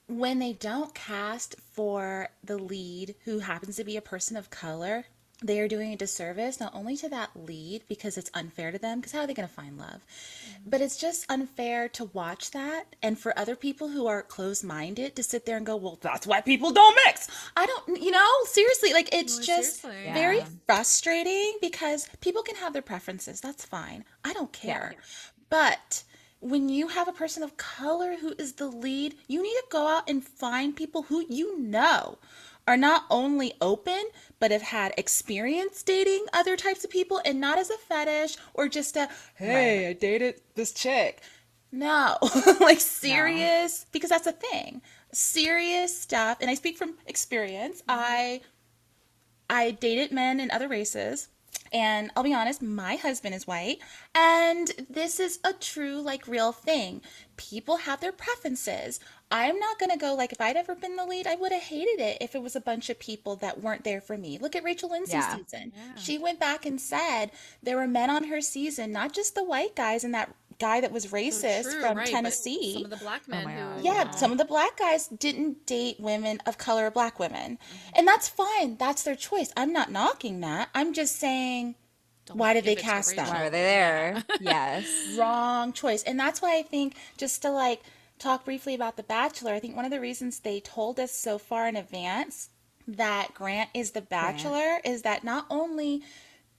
When they don't cast for the lead who happens to be a person of color, they are doing a disservice not only to that lead because it's unfair to them, because how are they going to find love? But it's just unfair to watch that and for other people who are closed-minded to sit there and go, well, that's why people don't mix. I don't, seriously, like it's No, just seriously. very Yeah. frustrating because people can have their preferences. That's fine. I don't Yeah. care. But when you have a person of color who is the lead, you need to go out and find people who are not only open, but have had experience dating other types of people and not as a fetish or just a, Right. hey, I dated this chick. No, like No. serious, because that's a thing. Serious stuff. And I speak from experience. I dated men in other races. And I'll be honest, my husband is white. And this is a true, like, real thing. People have their preferences. I'm not going to go, like, if I'd ever been the lead, I would have hated it if it was a bunch of people that weren't there for me. Look at Rachel Lindsay's Yeah. season. Yeah. She went back and said there were men on her season, not just the white guys and that guy that was So racist true, from right? But some Tennessee. of the black Oh men my God. who, Yeah, some of the black guys didn't date women of color, black women. And that's fine. That's their choice. I'm not knocking that. I'm just saying, don't why did they give it to cast them? Why are Rachel. they Yeah. there? Yes. Wrong choice. And that's why I think, just to like talk briefly about The Bachelor, I think one of the reasons they told us so far in advance that Grant is the Grant. Bachelor is that not only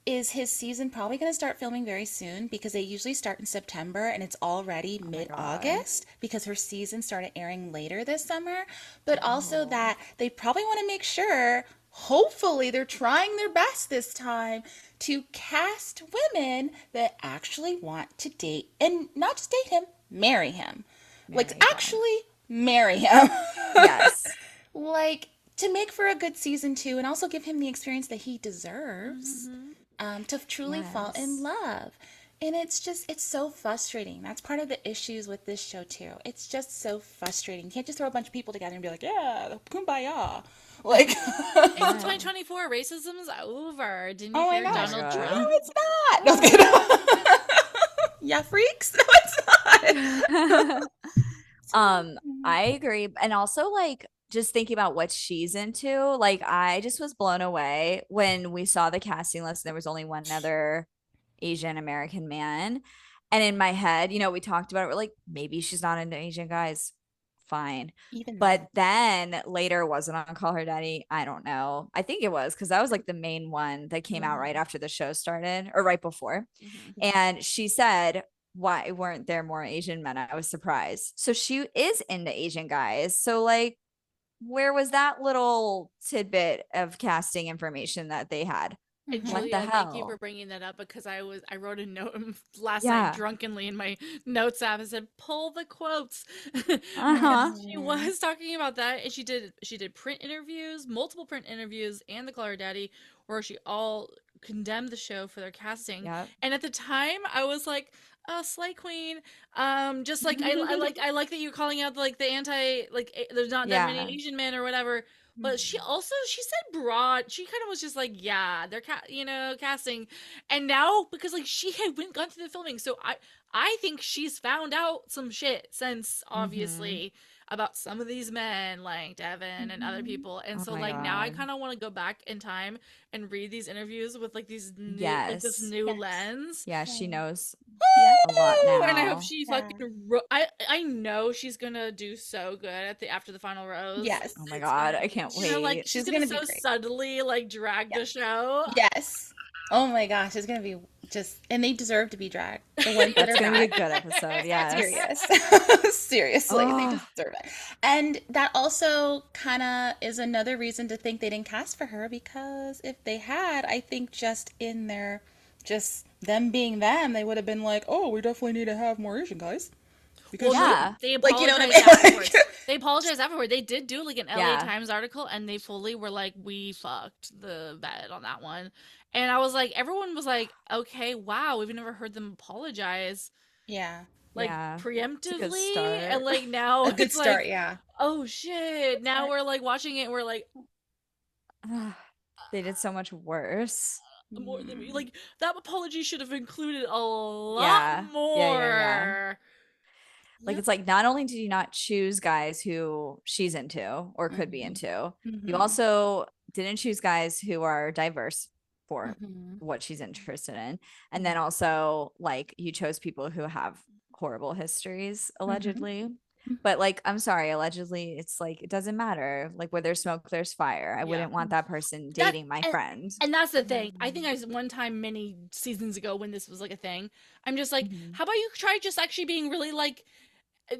is his season probably going to start filming very soon because they usually start in September and it's already Oh my God. mid-August because her season started airing later this summer, but also Oh. that they probably want to make sure, hopefully they're trying their best this time to cast women that actually want to date and not just date him, marry him. Like Marry him. actually marry him. Yes. Like to make for a good season 2 and also give him the experience that he deserves Hmm. to truly fall in Yes. love. And it's so frustrating. That's part of the issues with this show too. It's just so frustrating. You can't just throw a bunch of people together and be like, yeah, kumbaya. Like, It's Yeah. 2024. Racism's over. Didn't you oh my hear Oh my gosh. Donald God. No, Trump? it's not. No, I'm kidding. Yeah, freaks. No, it's not. I agree. And also like just thinking about what she's into, like I just was blown away when we saw the casting list and there was only one other Asian American man. And in my head, we talked about it, we're like, maybe she's not into Asian guys. Fine. Even But then. then later wasn't on Call Her Daddy. I don't know. I think it was because that was like the main one that came out right Mhm. after the show started or right before. Hmm. And she said, why weren't there more Asian men? I was surprised. So she is into Asian guys. So, like, where was that little tidbit of casting information that they had? And What the Julia, thank you for hell? bringing that up because I wrote a note last night Yeah. drunkenly in my notes app and said pull the quotes because Uh-huh. she Mhm. was talking about that and she did print interviews, multiple print interviews, and the Color Daddy where she all condemned the show for their casting. Yep. And at the time, I was like, "Oh, Slay Queen." Just like I like that you're calling out like the anti there's not that many Yeah. Asian men or whatever. But she said broad. She kind of was just like, yeah, they're casting, and now because like she had gone through the filming, so I think she's found out some shit since Mm-hmm. obviously about some of these men like Devin and other Mhm. people, and Oh so my like now I God. kind of want to go back in time and read these interviews with like this Yes. new Yes. lens. Yeah, she Yeah. knows Yeah. a lot Woo! And I hope now. she Yeah. fucking I know she's gonna do so good at the after the final rose. Yes. Oh my It's gonna God. I can't she's gonna like wait. she's She's gonna gonna be so great. subtly like drag Yeah. the show. Yes. Oh my gosh, it's gonna be just, and they deserve to be dragged. The ones that That's are gonna be a bad. good episode. Yes. Serious. Seriously, they Oh, deserve it. And that also kind of is another reason to think they didn't cast for her because if they had, I think just in their, just them being them, they would have been like, oh, we definitely need to have more Asian guys. Because, Well, no, yeah. they like, you know what I apologized mean? Like, afterwards. They apologized afterward. They did do like an LA Yeah. Times article and they fully were like, we fucked the bed on that one. And I was like, everyone was like, okay, wow, we've never heard them apologize yeah. like Yeah. It's a good preemptively. And start. like now A good it's start, like, yeah. oh shit. Now Start. we're like watching it and we're like, They did so much worse. more than me. Like that apology should have included a lot Yeah. more. Like Yep. it's like not only did you not choose guys who she's into or could be Mhm. into, you Mhm. also didn't choose guys who are diverse for Mhm. what she's interested in. And then also like you chose people who have horrible histories allegedly. But like I'm sorry, allegedly it's like it doesn't matter. Like where there's smoke, there's fire. I Yeah. wouldn't want that person That dating my friend. and that's the thing. I think I was one time many seasons ago when this was like a thing. I'm just like, Mhm. how about you try just actually being really like,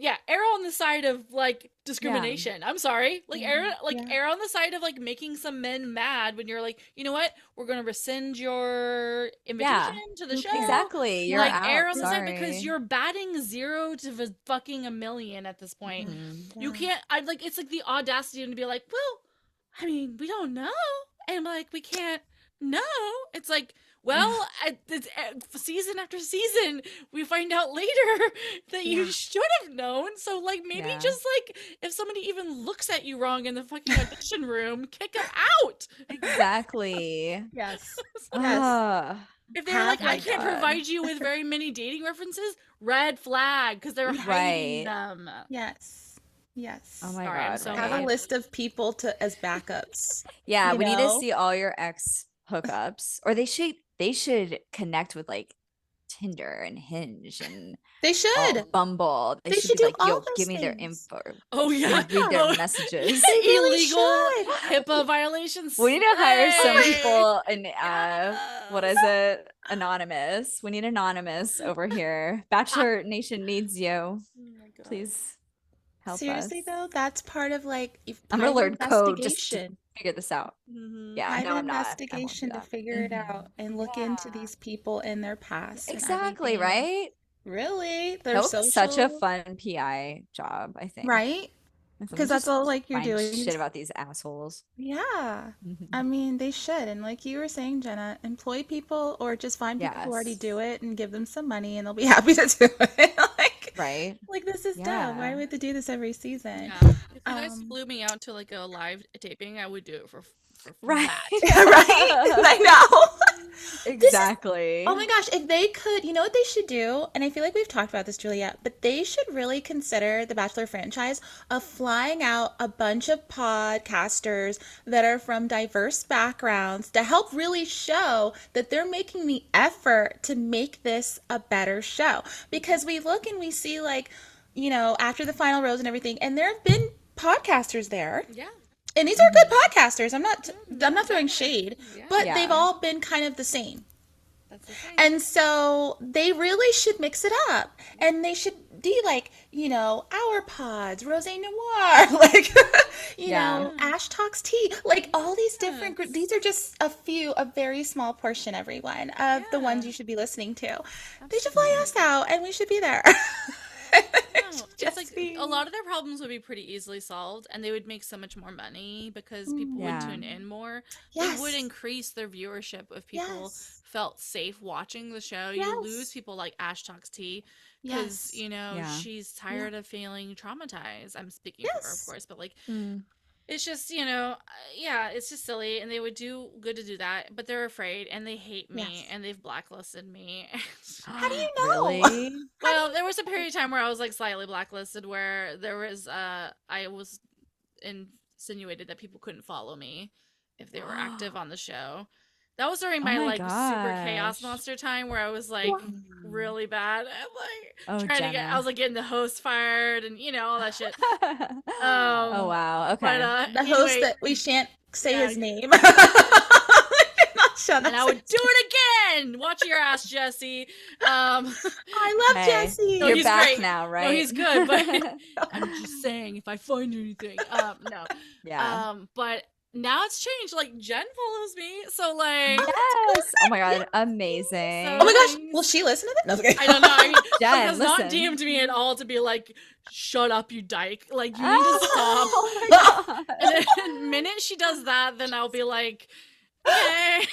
yeah, err on the side of like discrimination. I'm sorry, like err on the side of like making some men mad when you're like, you know what, we're gonna rescind your invitation to the Who show. cares? Exactly. You're Like out. err on the side because Sorry. you're batting 0 to fucking a million at this point. Mhm. You can't. I like it's like the audacity to be like, well, I mean, we don't know, and like we can't know. It's like, well, season after season, we find out later that you should have known. So like maybe Yeah. just like if somebody even looks at you wrong in the fucking audition room, kick them out. Exactly. Yes. Yes. Ugh. If they're like, Have I like can't God. provide you with very many dating references, red flag because they're hiding Right. them. Yes. Yes. Oh my Sorry, I'm God. so Have right. a list of people to as backups. Yeah, you we need to know? see all your ex hookups. Or they should connect with like Tinder and Hinge and They should. Bumble. They They should should be do like, all yo, those give me their things. info. Oh yeah, Read their Oh, messages. They really illegal should. HIPAA violations. We need to hire some Slay. people in what Yes. is it? Anonymous. We need anonymous over here. Bachelor Nation needs you. Oh my God. Please help Seriously us. though, that's part of like I'm gonna private learn code just to investigation. figure this out. Mhm. Yeah, Private no, I'm not. I won't do investigation to that. figure it out and look into Yeah. these people and their past and Exactly, everything. right? Really? Their That would be such a social, fun PI job, I think. right? If we Because that's just all like you're find doing. shit about these assholes. Yeah. Mhm. I mean, they should. And like you were saying, Jenna, employ people or just find people who already Yes. do it and give them some money and they'll be happy to do it. Right? Like this is dumb. Why Yeah. do we have to do this every season? Yeah. If you guys Um, flew me out to like a live taping, I would do it for Right. that. right? I know. Exactly. Oh my gosh, if they could, you know what they should do? And I feel like we've talked about this, Julia, but they should really consider the Bachelor franchise of flying out a bunch of podcasters that are from diverse backgrounds to help really show that they're making the effort to make this a better show. Because we look and we see, like, you know, after the final rose and everything, and there have been podcasters there. Yeah. And these are good podcasters. I'm not throwing shade, Yeah. but Yeah. they've all been kind of the same. That's the thing. And so they really should mix it up. And they should be like, you know, our pods, Rose Noir, like, you Yeah. know, Ash Talks Tea, like all these different groups. These are just a very small portion, everyone, of the ones you should be listening to. They should fly us out and we should be there. No, it's like a lot of their problems would be pretty easily solved and they would make so much more money because people would Yeah. tune in more. Yes. It would increase their viewership if people Yes. felt safe watching the show. Yes. You lose people like Ash Talks Tea because, Yes. you know, Yeah. she's tired of feeling traumatized. I'm speaking for her, of Yes. course, but like Mm. it's just, you know, yeah, it's just silly and they would do good to do that, but they're afraid and they hate me Yes. and they've blacklisted me. How do you know? Really? Well, there was a period of time where I was like slightly blacklisted where there was I was insinuated that people couldn't follow me if they were active on the show. That was during Oh my my like super chaos gosh. monster time where I was like really bad at like Oh, trying to get I Jenna. was like getting the host fired and you know all that shit. Oh wow. Okay. But The host anyway, that we shan't say Yeah. his name. Not shut and up. I would do it again. Watch your ass, Jesse. I love Hey, Jesse. No, You're he's back great. now, right? No, he's good, but I'm just saying if I find anything. No. Yeah. But now it's changed. Like Jen follows me, so like Yes. Oh my God. Amazing. Oh my gosh, will she listen to this? No, it's okay. I don't know. I mean, she Jen, has not listen. DM'd me at all to be like, "Shut up, you dyke!" Like you need to stop. Oh my God. And then the minute she does that, then I'll be like, "Okay."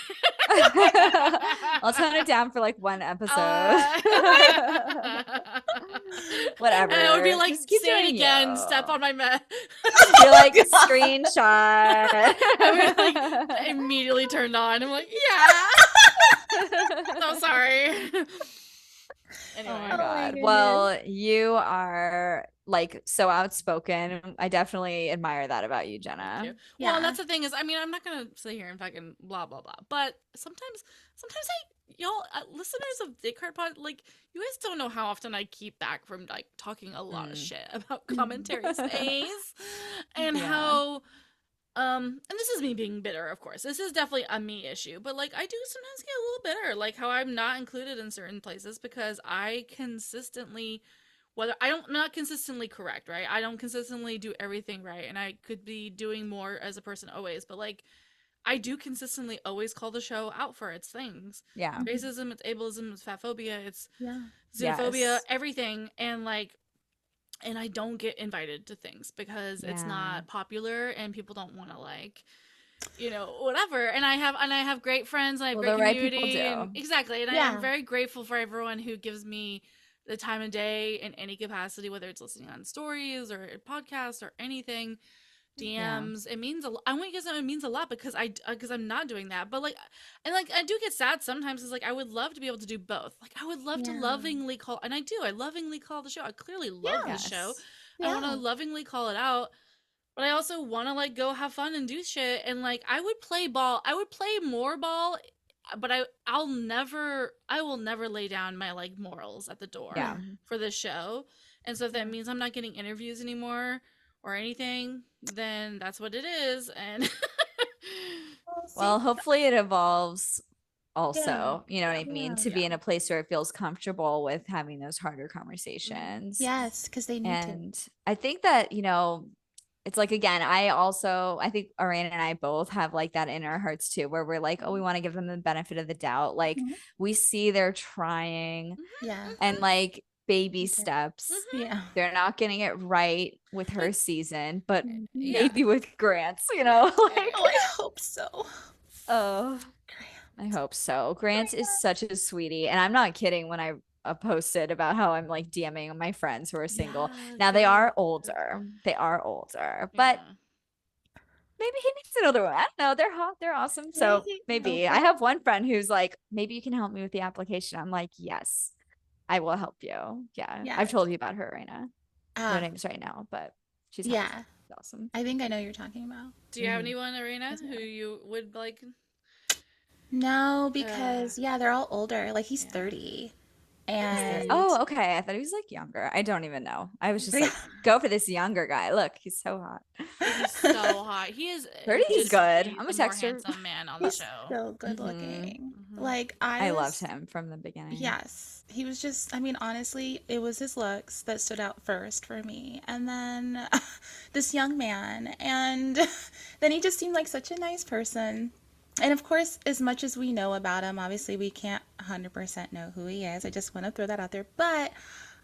I'll tone it down for like one episode. Uh, Whatever. And I would be like, Just keep say it doing again, you. step on my You're like screenshot. I mean, like immediately turned on. I'm like, yeah. So sorry. Oh Anyway. my Oh my God. goodness. Well, you are like so outspoken. I definitely admire that about you, Thank Jenna. you. Well, and Yeah. that's the thing is, I mean, I'm not gonna sit here and fucking blah blah blah. But sometimes y'all listeners of Dick Hard Pod, like you guys don't know how often I keep back from like talking a lot of Mm. shit about commentary space, and Yeah. how and this is me being bitter, of course. This is definitely a me issue, but like I do sometimes get a little bitter, like how I'm not included in certain places because I consistently whether I don't not consistently correct, right? I don't consistently do everything right, and I could be doing more as a person always, but like I do consistently always call the show out for its things. Yeah. It's racism, it's ableism, it's fatphobia, it's Yeah. xenophobia, Yes. everything, and like and I don't get invited to things because it's Yeah. not popular and people don't want to like whatever. And I have great friends and I have Well, great the right people community and do. exactly. And I am Yeah. very grateful for everyone who gives me the time of day in any capacity, whether it's listening on stories or a podcast or anything. Yeah. DMs. It means a lot. I want you guys to know it means a lot because I'm not doing that. But like, and like I do get sad sometimes. It's like I would love to be able to do both. Like I would love to Yeah. lovingly call, and I do. I lovingly call the show. I clearly love the show. Yes. I want to Yeah. lovingly call it out, but I also want to like go have fun and do shit. And like I would play ball. I would play more ball, but I will never lay down my like morals at the door Yeah. for this show. And so if that Yeah. means I'm not getting interviews anymore or anything, then that's what it is. And Well, see, Well, hopefully it evolves yeah. also, you know what I mean, Yeah. to be yeah, in a place where it feels comfortable with having those harder conversations. Yes, because they need to. And I think that, it's like again, I think Ariana and I both have like that in our hearts too, where we're like, oh, we want to give them the benefit of the doubt. Like Mhm. we see they're trying Yeah. and like baby Okay. steps. Yeah. They're not getting it right with her Like, season, but Mhm. yeah. maybe with Grant's, like Oh, I hope so. oh, Graham. I hope so. Grant is such a sweetie. And I'm not kidding when I posted about how I'm like DMing my friends who are single. Yeah, Now they are good. older. They are older, but Yeah. maybe he needs an older one. I don't know. They're hot. They're awesome. So maybe I Okay. have one friend who's like, maybe you can help me with the application. I'm like, yes, I will help you. Yeah. Yeah. I've told you about her right now. No Uh, names right now, but she's hot. yeah. She's awesome. I think I know who you're talking about. Do you have Mhm. anyone, Arena, That's who right. you would like? No, because yeah, they're all older. Like he's Yeah. 30. He's And oh, okay. I thought he was like younger. I don't even know. I was just Yeah. like, go for this younger guy. Look, he's so hot. He's so hot. He is 30 is good. legitimately I'm a the more texter. handsome man on the he's show. so good Mhm. looking. Mhm. Like I was loved him from the beginning. Yes. He was just, I mean, honestly, it was his looks that stood out first for me. And then this young man. And then he just seemed like such a nice person. And of course, as much as we know about him, obviously we can't 100% know who he is. I just want to throw that out there. But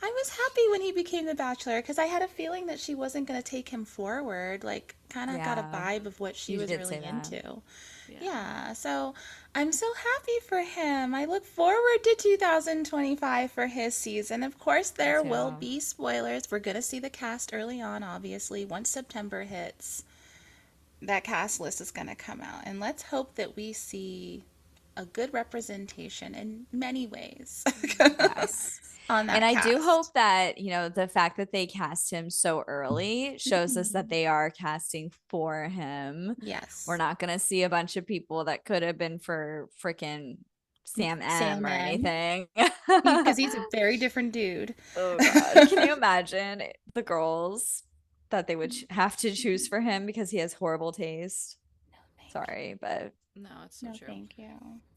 I was happy when he became the Bachelor because I had a feeling that she wasn't going to take him forward. Like, kind of got a Yeah. vibe of what she You was did really say that. into. Yeah. Yeah, so I'm so happy for him. I look forward to 2025 for his season. Of course, there will too. be spoilers. We're going to see the cast early on, obviously. Once September hits, that cast list is going to come out. And let's hope that we see a good representation in many ways Yes. on that And I do cast. hope that, the fact that they cast him so early shows us that Mhm. they are casting for him. Yes. We're not going to see a bunch of people that could have been for freaking Sam M Sam or M. anything. Because he's a very different dude. Oh God. Can you imagine the girls that they would have to choose for him because he has horrible taste? Sorry, but No, it's so No, true. thank you.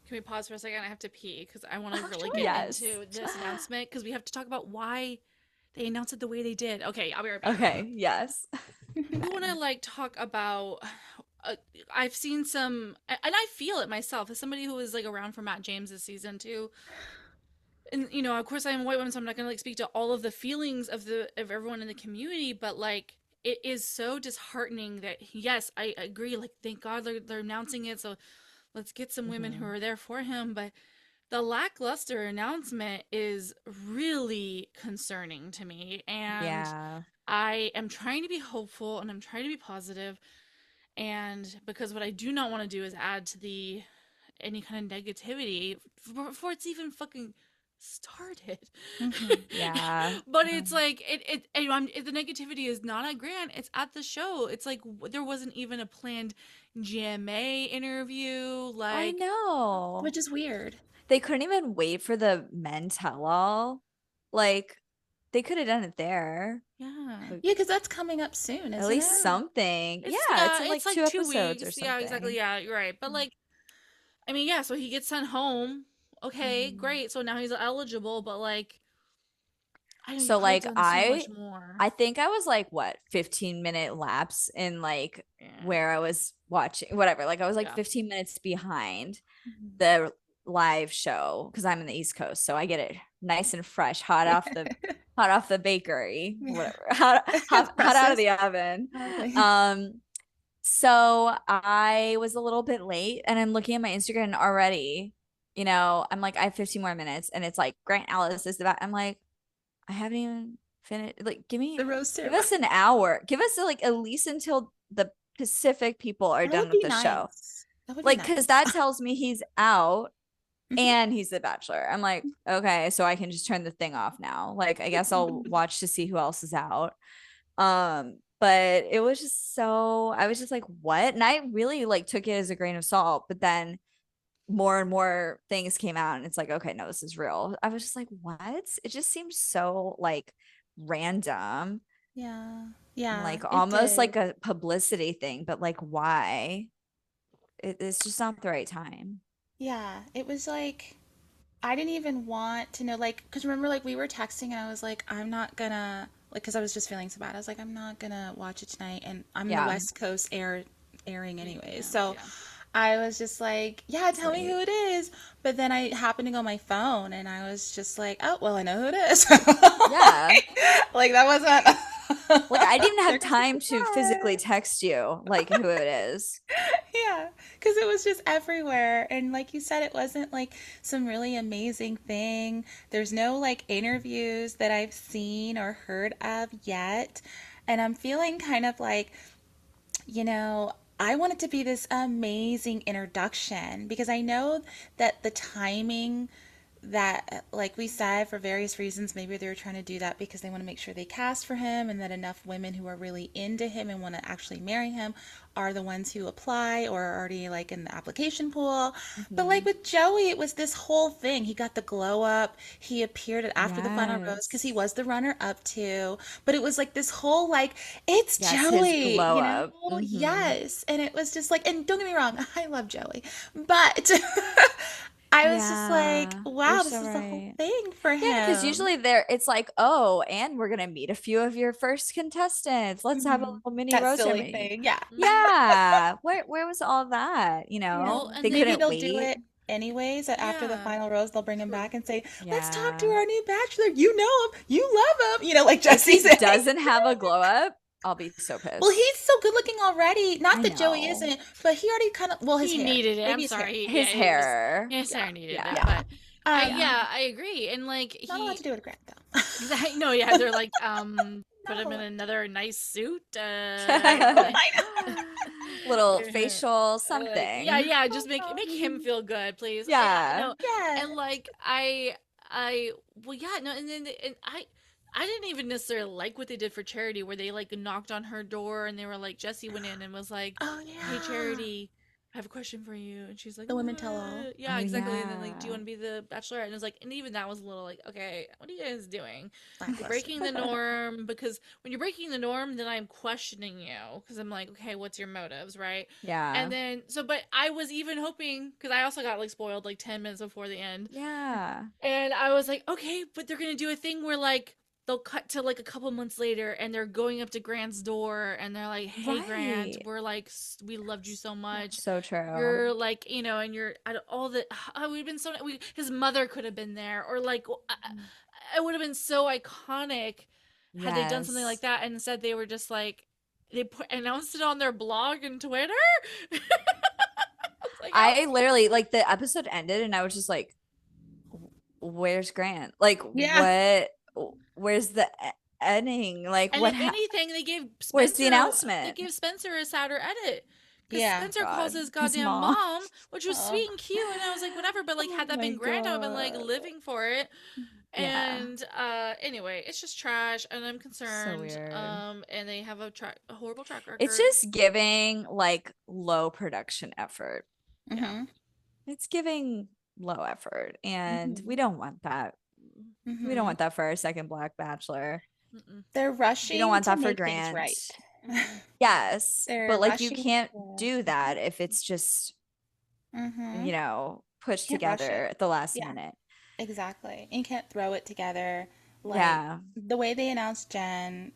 Can we pause for a second? I have to pee because I want to Oh, really sure. get yes. into this announcement because we have to talk about why they announced it the way they did. Okay, I'll be right back. Okay, yes. I want to like talk about. I've seen some, and I feel it myself as somebody who was like around for Matt James's season too. And of course, I'm a white woman, so I'm not gonna like speak to all of the feelings of everyone in the community, but like it is so disheartening that yes, I agree. Like, thank God they're announcing it, so let's get some women who Mhm. are there for him. But the lackluster announcement is really concerning to me, and Yeah. I am trying to be hopeful and I'm trying to be positive, and because what I do not want to do is add to the any kind of negativity before it's even fucking started. Mhm. Yeah. But it's like the negativity is not at Grant, it's at the show. It's like there wasn't even a planned GMA interview. I Like, know. Which is weird. They couldn't even wait for the men tell all. Like, they could have done it there. yeah. Like, Yeah, because that's coming up soon, at isn't least it? something. It's Yeah, it's in it's like like 2 episodes or 2 weeks. Yeah, exactly. something. Yeah, you're right. But like, I mean, yeah, so he gets sent home. Okay, Mhm. great. So now he's eligible, but like, I know you So could have like done so I much more. I think I was like what 15-minute lapse in like Yeah. where I was watching whatever. Like I was like Yeah. 15 minutes behind Mhm. the live show because I'm in the East Coast, so I get it nice and fresh, hot off the bakery, Yeah. whatever, hot out of Presses. the oven. Okay. Um, so I was a little bit late, and I'm looking at my Instagram and already. I'm like, I have 15 more minutes, and it's like Grant Alice is about. I'm like, I haven't even finished. Like, The rose give ceremony. us an hour. Give us like at least until the Pacific people are That would done with be the show. nice. That would be Like, because nice. that tells me he's out Mhm. and he's the bachelor. I'm like, okay, so I can just turn the thing off now. Like, I guess I'll watch to see who else is out. But it was just so I was just like, what? And I really like took it as a grain of salt, but then more and more things came out and it's like, okay, no, this is real. I was just like, what? It just seems so like random Yeah. and Yeah, like it almost did. like a publicity thing, but like why? It's just not the right time. Yeah, it was like I didn't even want to know, like, because remember, like, we were texting and I was like, I'm not gonna, like, because I was just feeling so bad. I was like, I'm not gonna watch it tonight. And I'm in the Yeah, West Coast airing anyways. Yeah. So Yeah. I was just like, yeah, it's tell me late. who it is. But then I happened to go on my phone and I was just like, oh, well, I know who it is. Yeah. Like, that wasn't, Like I didn't even have there goes the time to physically surprise. text you like who it is. Yeah, because it was just everywhere. And like you said, it wasn't like some really amazing thing. There's no like interviews that I've seen or heard of yet. And I'm feeling kind of like, I want it to be this amazing introduction because I know that the timing that, like we said, for various reasons, maybe they were trying to do that because they want to make sure they cast for him and that enough women who are really into him and want to actually marry him are the ones who apply or are already like in the application pool. But like Mhm. with Joey, it was this whole thing. He got the glow up. He appeared after the final rose because he Yes. was the runner up too. But it was like this whole like, it's Yes, his Joey, glow up. Yes. And it was just like, and don't get me wrong, I love Joey, but I was just like, Yeah, you're wow, this so was the whole right. thing for Yeah, because him. usually there it's like, oh, and we're gonna meet a few of your first contestants. Let's have a Hmm. little mini That rose silly ceremony. thing. Yeah. Mhm. Yeah. Where was all that? Yeah. Well, They and Maybe then couldn't they'll do wait. it anyways. That after the yeah. final rose, they'll bring him True. back and say, let's talk to Yeah. our new bachelor. You know him. You love him. Like If Jesse he said. doesn't have a glow up, I'll be so Well, pissed. he's so good looking already. Not I that Joey know. isn't, but he already kind of, well, his He hair. needed it. Maybe I'm his hair. sorry. His Yeah, it was. hair. Yes, Yeah. I needed Yeah. it, Yeah. but Um, Yeah. yeah, I agree. And like not a lot to he, do with Grant, though. exactly. No, yeah, they're like, put Not a him whole in lot. another nice suit. Like, I know. Little facial yeah, something. yeah. Oh, Just make him no. feel good, please. Yeah, Yeah. no, Yeah. and like well, yeah, no, and then and I didn't even necessarily like what they did for Charity, where they like knocked on her door and they were like, Jesse went in and was like, Oh, "Hey, yeah. Charity, I have a question for you," and she's like, The women tell all. "What?" Yeah, Oh exactly. And then like, "Do you yeah. want to be the Bachelorette?" And it was like, and even that was a little like, okay, what are you guys doing? You're Lackluster. breaking the norm, because when you're breaking the norm, then I'm questioning you because I'm like, okay, what's your motives, right? And Yeah. then but I was even hoping, because I also got like spoiled like 10 minutes before the end, Yeah. and I was like, okay, but they're gonna do a thing where like they'll cut to like a couple months later and they're going up to Grant's door and they're like, "Hey Grant, Right. we're like we loved you so much. So true. You're like, and you're all the we've been so his mother could have been there, or like it would have been so iconic had they done something like Yes. that, and instead they were just like announced it on their blog and Twitter. I was like, oh, I literally like the episode ended and I was just like, where's Grant? Like Yeah. where's the editing? Like, And what if anything, they gave where's the Spencer announcement? a sadder edit. Because Yeah. Spencer God, calls his his goddamn mom. mom, which was Oh. sweet and cute, and I was like, whatever. But like, Oh had that my been Grant, I would have been like God. living for it. Yeah. And anyway, it's just trash, and I'm concerned. weird. And they have a horrible track record. It's just giving like low production effort. Mhm. It's giving low effort, and we Mhm. don't want that. We don't Mhm. want that for our second Black Bachelor. Mm-mm. They're We don't rushing want to that for make things Grant. right. Yes, They're but like you rushing can't to. do that if it's just, Mhm. pushed Can't rush together it. at the last Yeah, minute. exactly. And you can't throw it together. Like Yeah. the way they announced Jen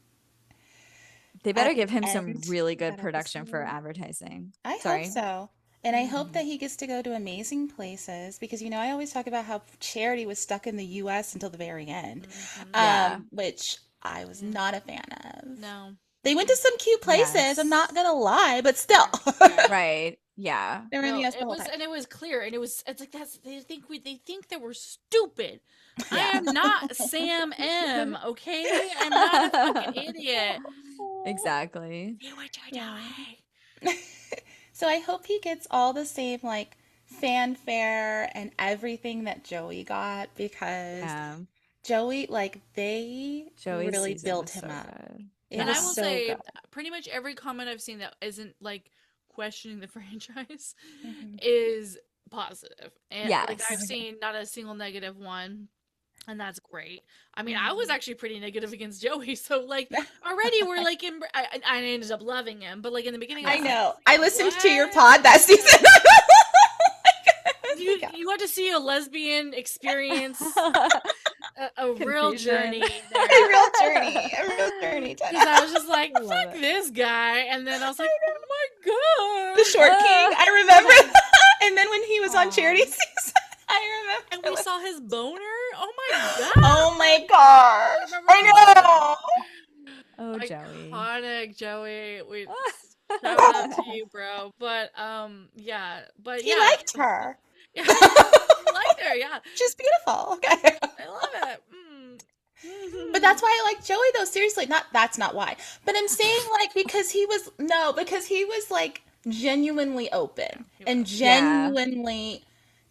They better at the give him some end really of good that production for episode. advertising. I hope Sorry. so. And I hope Mhm. that he gets to go to amazing places because I always talk about how Charity was stuck in the US until the very end. Yeah. Which I was Yeah. not a fan of. No. They went to some cute places, I'm not Yes. gonna lie, but still. Yeah. Right. Yeah. They were in the No, US the whole time. and it was clear, and it's like they think that we're stupid. I Yeah. am not Sam M, okay? I'm not a fucking idiot. Exactly. See what you're Yeah. doing. So I hope he gets all the same like fanfare and everything that Joey got because Yeah. Joey, like they Joey's really season built was him so up. good. It And was I will so say, good. pretty much every comment I've seen that isn't like questioning the franchise Mhm. is positive. And like Yes. I've seen not a single negative one. And that's great. I mean, I was actually pretty negative against Joey, so like already we're like I ended up loving him, but like in the beginning, I I was like, know. I listened to your what? pod that season. You got to see a lesbian experience a real Confusion. journey A there. real journey. A real journey. Because I was just like, I love fuck it. this guy, and then I was like, oh my god, The short king. I remember. And then when he was on Aw. Charity season, I remember. and we saw his boner. Oh my god! Oh my gosh. remember I know. Oh, Joey. Iconic Joey. We shout out to you, bro. But yeah, but He yeah, liked her. yeah, he liked her. Yeah, She's beautiful. Okay. I love it. But that's why I like Joey though. Seriously, that's not why. But I'm saying like because he was like genuinely open He and was. genuinely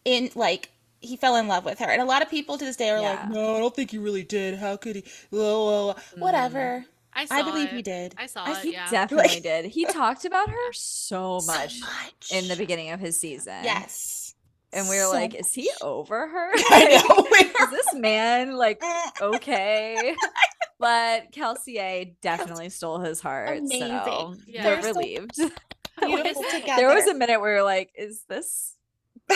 in like he fell in love with her. And a lot of people to this day are like, Yeah. no, I don't think he really did. How could he? Whatever. I saw I believe it. he did. I saw I it. He Yeah. definitely did. He talked about her so So much much. in the beginning of his season. Yes. And we were So like, is he much. over her? I know. Is this man like okay? But Kelsey A definitely stole his heart. Amazing. So Yeah. we're They're so relieved. beautiful together. There was a minute where we were like, is this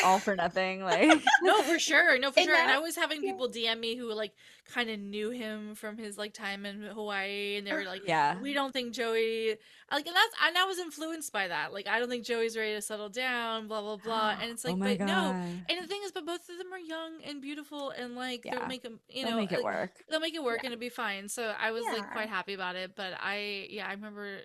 all for nothing? Like No, for sure. No, for And sure. And now- I was having people DM me who like kind of knew him from his like time in Hawaii, and they were like, yeah. "We don't think Joey." Like, and I was influenced by that. Like, I don't think Joey's ready to settle down. Blah blah blah. And it's like, oh my but no. God. And the thing is, but both of them are young and beautiful, and like Yeah. they'll make them, They'll make it work. They'll make it work, Yeah. and it'll be fine. So I was like Yeah. quite happy about it. But I remember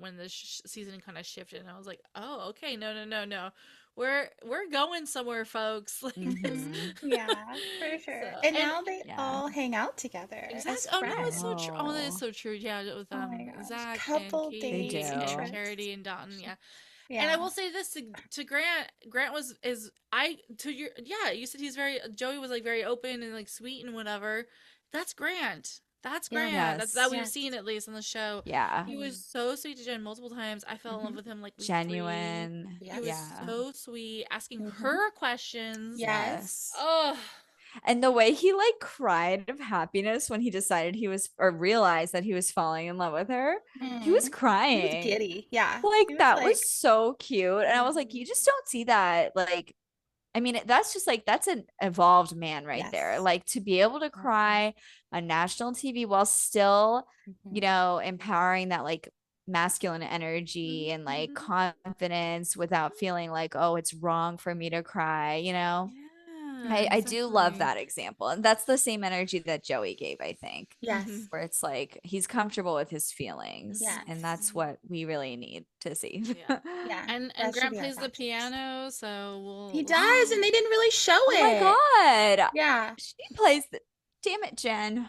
when the season kind of shifted, and I was like, oh, okay, no. We're going somewhere, folks. Like this. Mhm. Yeah, for sure. So- and and- now they Yeah. all hang out together. as Exactly. Oh no, it's friends. so true. Oh, that is Oh. so true. Yeah, with Oh my gosh. Zach Couple and Katie dates and and trips. Charity and Dalton. Yeah. Yeah. And I will say this to Grant. Grant you said he's Joey was like very open and like sweet and whatever. That's Grant. That's Yeah. Grant. That's that we've Yes. seen at least on the show. Yeah. He was so sweet to Jen multiple times. I fell in love Mhm. with him like week 3. Genuine. Yes. He was Yeah. so sweet, asking Mhm. her questions. Yes. Oh, And the way he like cried of happiness when he decided or realized that he was falling in love with her, he was Mhm. crying. He was giddy. Yeah. Like He was that like, was so cute. And I was like, Mhm. you just don't see that. Like, I mean, that's just like that's an evolved man right there. Yes. Like to be able to cry on national TV while still, Mhm. empowering that like masculine energy and like Mhm. confidence without feeling like, oh, it's wrong for me to cry, yeah. I do love exactly. that example. And that's the same energy that Joey gave, I think, Yes. Mhm. where it's like he's comfortable with his feelings. And Yes. that's what we really need to see. Yeah. Yeah. And That should Grant be our plays the focus. piano, so He we'll does, and they didn't really show Oh my it. God. Yeah. She plays the damn it, Jen.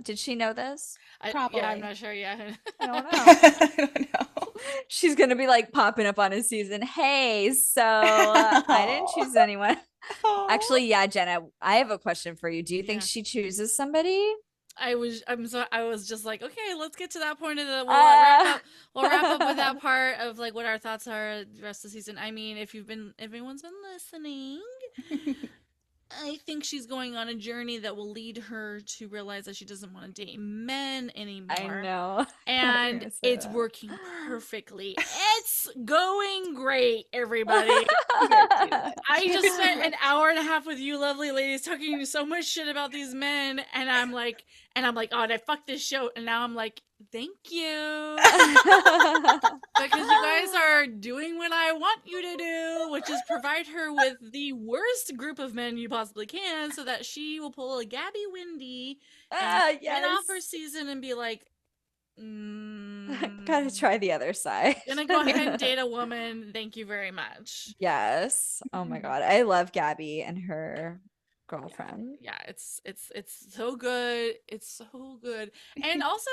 Did she know this? Yeah, I'm Probably. not sure. Yeah. I don't know. I don't know. She's gonna be like popping up on a season. Hey, so I didn't choose anyone. Oh. Actually, yeah, Jenna, I have a question for you. Do you think Yeah. she chooses somebody? I was just like, okay, let's get to that point of the Uh, we'll wrap up with that part of like what our thoughts are the rest of the season. I mean, if everyone's been listening, I think she's going on a journey that will lead her to realize that she doesn't want to date men I anymore. know. And it's working perfectly. It's going great, everybody. I just spent an hour and a half with you lovely ladies talking so much shit about these men, and I'm like, oh, and I fucked this show, and now I'm like, thank you. Because you guys are doing what I want you to do, which is provide her with the worst group of men you possibly can so that she will pull a Gabby Windy and get off her Yes. season and be like, Gotta try the other side. gonna go ahead and date a woman. Thank you very much. Yes. Oh my God. I love Gabby and her girlfriend. Yeah, it's so good. It's so good. And also,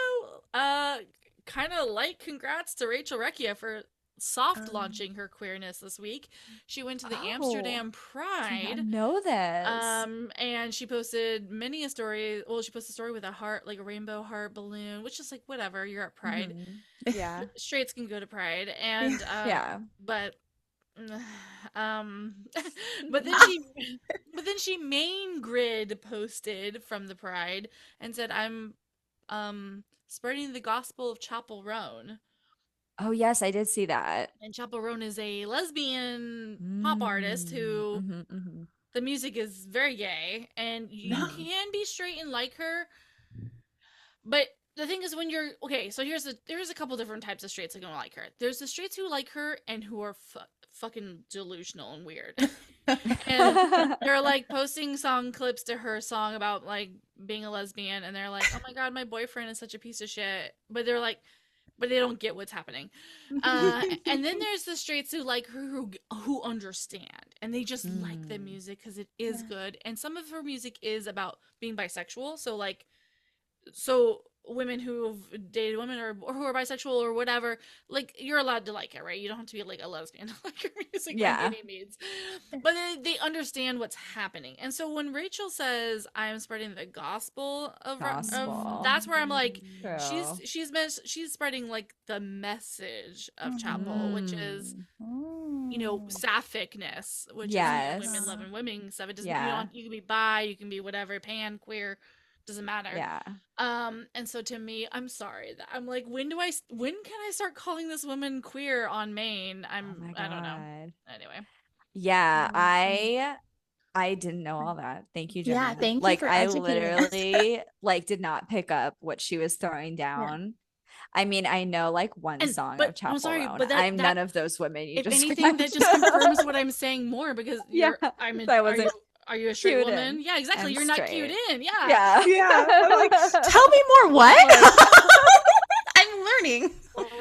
kind of like congrats to Rachel Recchia for soft launching her queerness this week. She went to the Amsterdam Did Pride. not know this. And she posted many a story. Well, she posted a story with a heart, like a rainbow heart balloon, which is like whatever. You're at Pride. Yeah. Straights can go to Pride, and Yeah. but um, but then she main grid posted from the Pride and said, "I'm spreading the gospel of Chapel Roan." Oh, yes, I did see that. And Chapel Roan is a lesbian pop artist who the music is very gay, and you can be straight and like her, but the thing is when you're okay, so there's a couple different types of straights that don't like her. There's the straights who like her and who are fucking delusional and weird. And they're like posting song clips to her song about like being a lesbian, and they're like, oh my god, my boyfriend is such a piece of shit, but they don't get what's happening. And then there's the straights who like her who understand, and they just like the music because it is good, and some of her music is about being bisexual, so women who've dated women or who are bisexual or whatever, like you're allowed to like it, right? You don't have to be like a lesbian to like your music by any means. But they understand what's happening. And so when Rachel says I'm spreading the gospel of that's where I'm like, she's spreading like the message of Chapel, which is sapphicness, which is women loving women stuff. It doesn't you can be bi, you can be whatever, pan, queer, doesn't matter. Yeah. And so to me, I'm sorry that I'm like, when can I start calling this woman queer on Maine? I don't know. Anyway. Yeah, I didn't know all that. Thank you, Jenna. Yeah, thank like you for I educating us. literally like did not pick up what she was throwing down. I mean, I know like one song of Chapel Roan. But I'm none of those women you if just anything, that just confirms what I'm saying more because are you a straight woman? In. Yeah, exactly. You're not cued in. Yeah. I'm like, tell me more. What? I'm learning.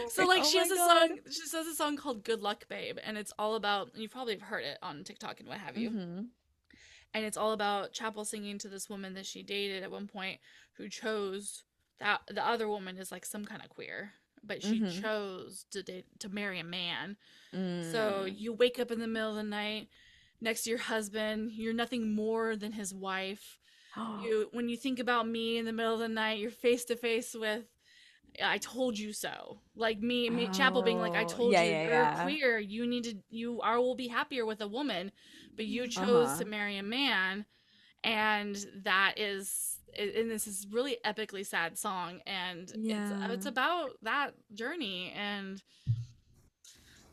So like she has a song. She says a song called "Good Luck, Babe," and it's all about. And you probably have heard it on TikTok and what have you. And it's all about Chapel singing to this woman that she dated at one point, who chose that the other woman is like some kind of queer, but she chose to marry a man. So you wake up in the middle of the night next to your husband, you're nothing more than his wife. When you think about me in the middle of the night, you're face to face with I told you so. Like me Chapel being like, I told you you're queer. You will be happier with a woman, but you chose to marry a man, and that is and this is really epically sad song, and it's about that journey, and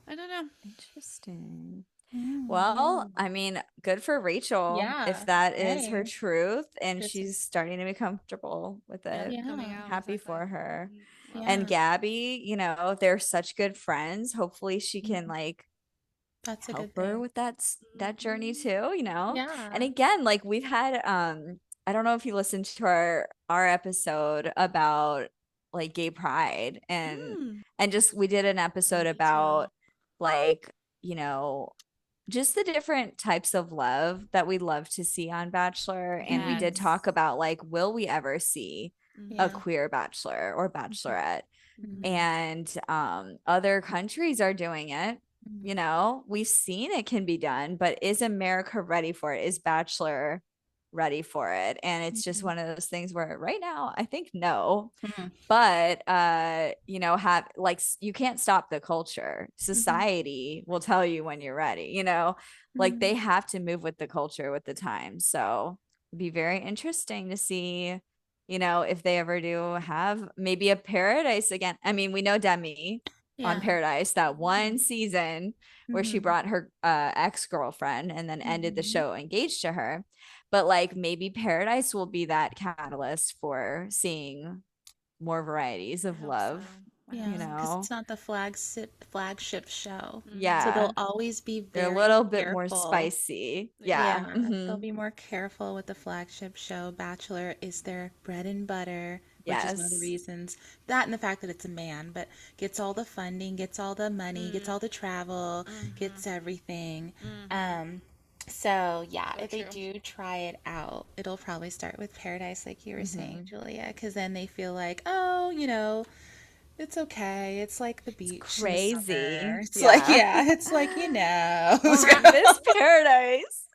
I don't know. Interesting. Well, I mean, good for Rachel if that is her truth and she's starting to be comfortable with it. Coming out, happy for her. Yeah. And Gabby, they're such good friends. Hopefully she can like that's help her with that journey too, Yeah. And again, like we've had I don't know if you listened to our episode about like gay pride and just we did an episode about like just the different types of love that we love to see on Bachelor. And we did Yes. talk about like, will we ever see a Yeah. queer bachelor or bachelorette? Mhm. And other countries are doing it. Mhm. You know, we've seen it can be done, but is America ready for it? Is Bachelor ready for it? And it's just Mhm. one of those things where right now I think no. Mhm. But you know, have like you can't stop the culture. Society will tell you when you're ready, you know, like they Mhm. have to move with the culture with the time. So it'd be very interesting to see, you know, if they ever do have maybe a paradise again. I mean, we know Demi on Yeah. Paradise, that one season where she Mhm. brought her ex-girlfriend and then ended the Mhm. show engaged to her. But like maybe Paradise will be that catalyst for seeing more varieties I of hope so. love, I hope you Yeah, because so. it's know. not the flagship show. So Mhm. Yeah, they'll always be they're a very little bit more careful. spicy. Yeah. Yeah. Yeah, they'll Hmm. be more careful with the flagship show. Bachelor is their bread and butter, which is one of the Yes. reasons. That and the fact that it's a man, but gets all the funding, gets all the money, gets all the travel, Mhm. gets everything. Mhm. Um, so yeah, So if they true. do try it out, it'll probably start with Paradise, like you were saying, Hmm. Julia, because then they feel like, oh, it's okay. It's like the It's beach in the summer. crazy. It's like, Yeah. yeah, it's like, Oh, I miss Paradise.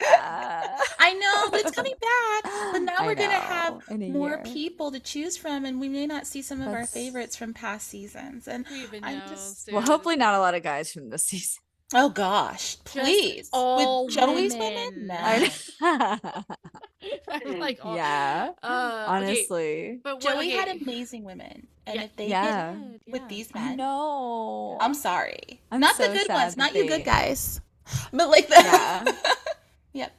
I know, but it's coming back. But now I we're gonna have know. In a more year. people to choose from, and we may not see some of our That's favorites from past seasons. And Who even I'm knows, just, well, dude? hopefully not a lot of guys from this season. oh gosh, Just please. With all Joey's women? women. I No. know. I'm like, all. Yeah. Okay, Honestly. but what? Joey had Okay, amazing women. And yeah, if they he get Yeah. did. with Yeah, these I men, yeah. I'm know. sorry. I'm Not the so good sad ones, that not you good they, guys, but like the, yeah. yep,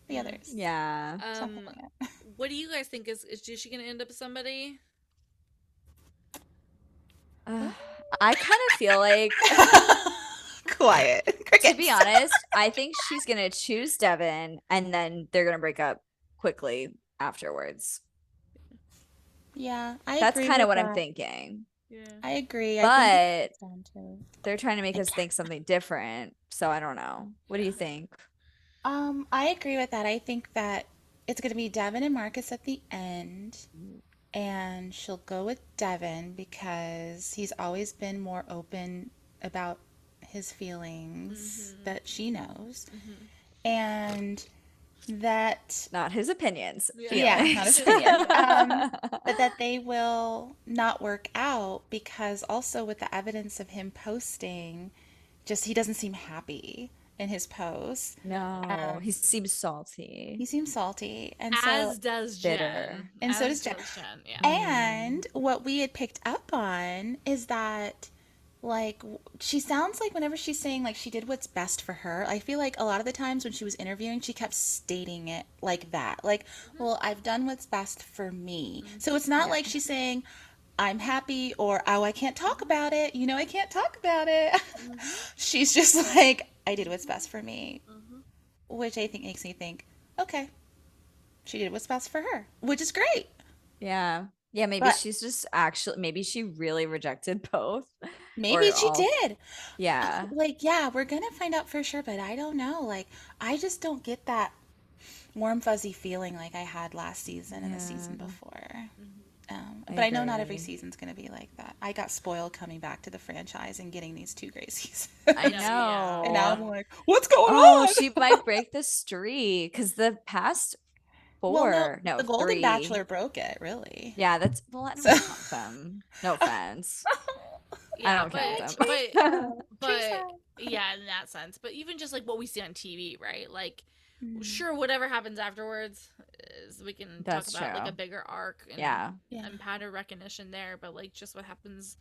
the Mm. others. Yeah. Something Um, like what do you guys think? Is she gonna end up with somebody? Uh, that. I kind of feel like, Quiet. to be Crickets. honest, I think she's gonna choose Devin and then they're gonna break up quickly afterwards. Yeah, I That's agree kind of with what I'm that. thinking. Yeah. I agree. I think it But comes down to they're trying to make the us think cat. something different. So I don't know. What do you think? I agree with that. I think that it's going to be Devin and Marcus at the end, and she'll go with Devin because he's always been more open about his feelings Mm-hmm. that she knows, Mm-hmm. and that Not his opinions, Yeah. yeah, not his feelings. opinions. But that they will not work out because also with the evidence of him posting, just he doesn't seem happy in his posts. No, Um, he seems salty, he seems salty, As does bitter. Jen. and so As does Jen. does Jen. Yeah. Mm. And what we had picked up on is that like she sounds like whenever she's saying like she did what's best for her, I feel like a lot of the times when she was interviewing she kept stating it like that, like, well, I've done what's best for me. So it's not Yeah. like she's saying I'm happy or oh, I can't talk about it, I can't talk about it. Mm-hmm. She's just like I did what's best for me, Mm-hmm. which I think makes me think okay, she did what's best for her, which is great. Yeah. Yeah, maybe But she's just actually, maybe she really rejected both maybe or she all. did. Yeah. Like, yeah, we're gonna find out for sure, but I don't know. Like, I just don't get that warm, fuzzy feeling like I had last season and the season Yeah. before. I But I know not every agree. season's gonna be like that. I got spoiled coming back to the franchise and getting these two great seasons. I No, yeah. And now know. I'm like, what's going Oh, on? she might break the streak because the past Well, no, four, no, the Golden three. Bachelor broke it, really. Yeah, that's, well, I So, don't count them. No offense. I Yeah, don't count them. true but sad. yeah, in that sense. But even just like what we see on TV, right? Like, Mm, sure, whatever happens afterwards is we can talk That's about like a true. bigger arc Yeah. yeah, and pattern recognition there. But like just what happens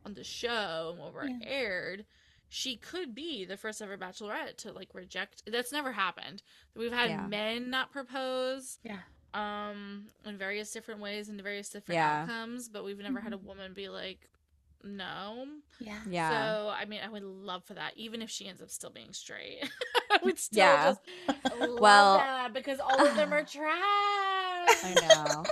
on the show and what were yeah, aired, she could be the first ever bachelorette to like reject. That's never happened. We've had Yeah. men not propose yeah. in various different ways and various different Yeah. outcomes, but we've never had a woman be like no. Yeah. Yeah. So I mean I would love for that, even if she ends up still being straight. I would still Yeah. just love Well, that because all of them are trash. I know.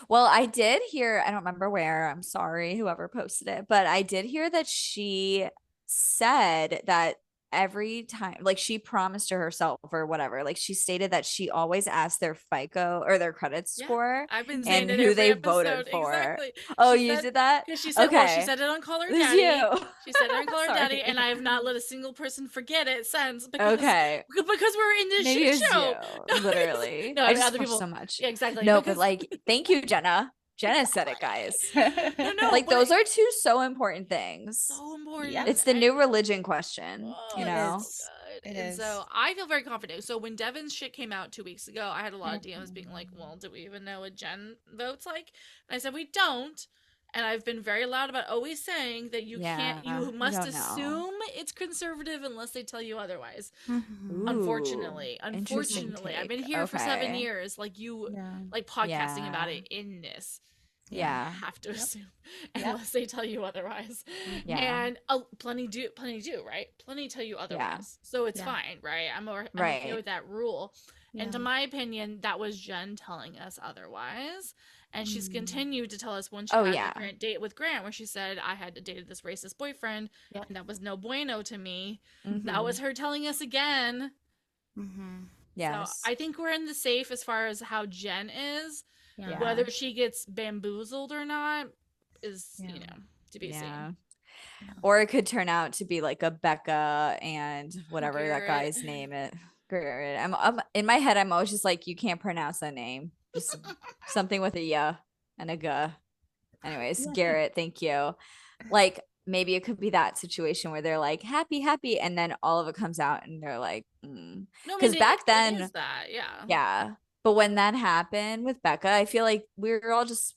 Well, I did hear, I don't remember where, I'm sorry, whoever posted it, but I did hear that she said that every time, like she promised to herself or whatever, like she stated that she always asked their FICO or their credit Yeah, score I've been saying and it who every they voted episode. for. Exactly. Oh, She you said, did that? because she said, well, she Okay. said it on Call Her This is Daddy. you. She said it on Call Her Daddy, Sorry. and I have not let a single person forget it since Okay. because we're in this Maybe shit it was show. you, literally. No, I I mean just other watch people. so much. Yeah, exactly. No, but Because like, thank you, Jenna. Jenna said it, guys. no, Like, but those are two so important things. so important. Yeah. It's the new religion question, Oh, you it's know? so good. It And is. so I feel very confident. So when Devin's shit came out 2 weeks ago, I had a lot of Mm-hmm. DMs being like, well, do we even know what Jen votes like? And I said, we don't. And I've been very loud about always saying that you can't, Yeah, you you must don't know. assume it's conservative unless they tell you otherwise. Mhm. Unfortunately, Ooh, interesting unfortunately, I've been take. here for 7 Okay. years, like you, Yeah. like podcasting about Yeah. it in this. You Yeah. have to Yep. assume Yep. unless they tell you otherwise. Yeah. And plenty do, right? Plenty tell you otherwise. So it's Yeah. fine, right? I'm okay Right. with that rule. And to Yeah. my opinion, that was Jen telling us otherwise. And she's Mm. continued to tell us when she Oh, had yeah. the current date with Grant, where she said, I had dated this racist boyfriend, Yep. and that was no bueno to me. Mhm. That was her telling us again. Mhm. Yes. So I think we're in the safe as far as how Jen is. Yeah. Whether she gets bamboozled or not is, Yeah. to be seen. Yeah. Yeah. Or it could turn out to be like a Becca and whatever that Garrett. guy's name is. Garrett. I'm in my head, I'm always just like, you can't pronounce that name. Just something with a ya and a ga. Anyways, Yeah. Garrett, thank you. Like, maybe it could be that situation where they're like happy, and then all of it comes out and they're like, No, I because mean, back it then, is that, yeah. yeah. But when that happened with Becca, I feel like we were all just,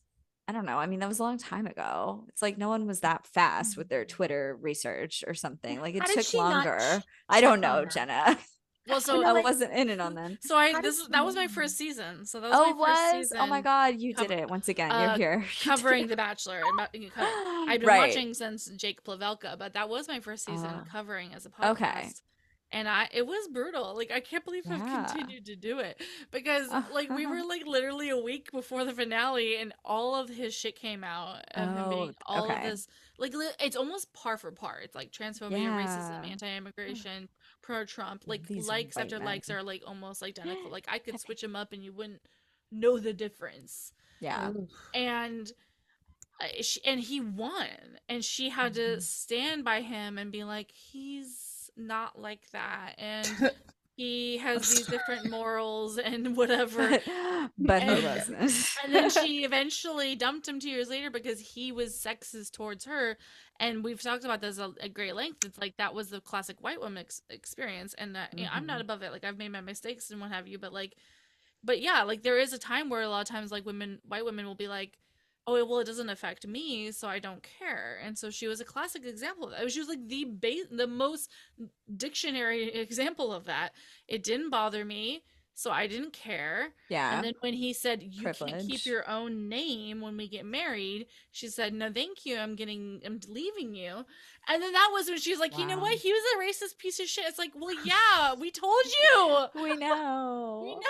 I don't know. I mean, that was a long time ago. It's like no one was that fast with their Twitter research or something. Like it How did took she not longer. I don't check on know, that? Jenna. Well, so I like- wasn't in it on then. so How did she that was my know? first season. So that was Oh, my first was? season. Oh my God, you cover- did it once again. You're here. You did covering it. The Bachelor. I've been Right. watching since Jake Pavelka, but that was my first season covering as a podcast. Okay. And it was brutal. Like I can't believe I've Yeah. continued to do it because like we were like literally a week before the finale, and all of his shit came out of him being all of okay. this. Like it's almost par for par. It's like transphobia, racism, Yeah. anti-immigration, pro-Trump. Like These likes white after men. likes are like almost identical. Like I could switch them up and you wouldn't know the difference. Yeah. Ooh. And and he won, and she had to stand by him and be like, he's not like that, and he has these different morals and whatever. But he And- wasn't. And then she eventually dumped him 2 years later because he was sexist towards her. And we've talked about this at great length. It's like that was the classic white woman experience, and I'm not above it. Like I've made my mistakes and what have you, but yeah, like there is a time where a lot of times like white women will be like, oh well, it doesn't affect me, so I don't care. And so she was a classic example of that. She was like the most dictionary example of that. It didn't bother me, so I didn't care. Yeah. And then when he said you can't keep Privilege. your own name when we get married, she said, no thank you, I'm leaving you. And then that was when she was like, you know Wow. what, he was a racist piece of shit. It's like, well yeah, we told you. We know.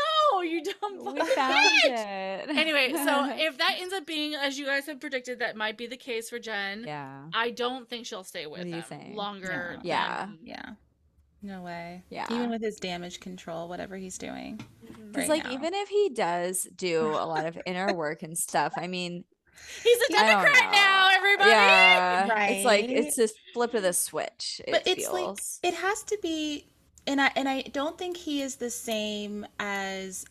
You dumb We fucking found bitch. it. Anyway, so if that ends up being, as you guys have predicted, that might be the case for Jen. Yeah. I don't think she'll stay with do you him think? longer. No. Yeah. than- Yeah. No way. Yeah. Even with his damage control, whatever he's doing. Because right like now. even if he does do a lot of inner work and stuff, I mean, He's a I don't Democrat know. now, everybody. Yeah. It's like Right. it's just flip of the switch. It But it's feels. like it has to be, and I don't think he is the same as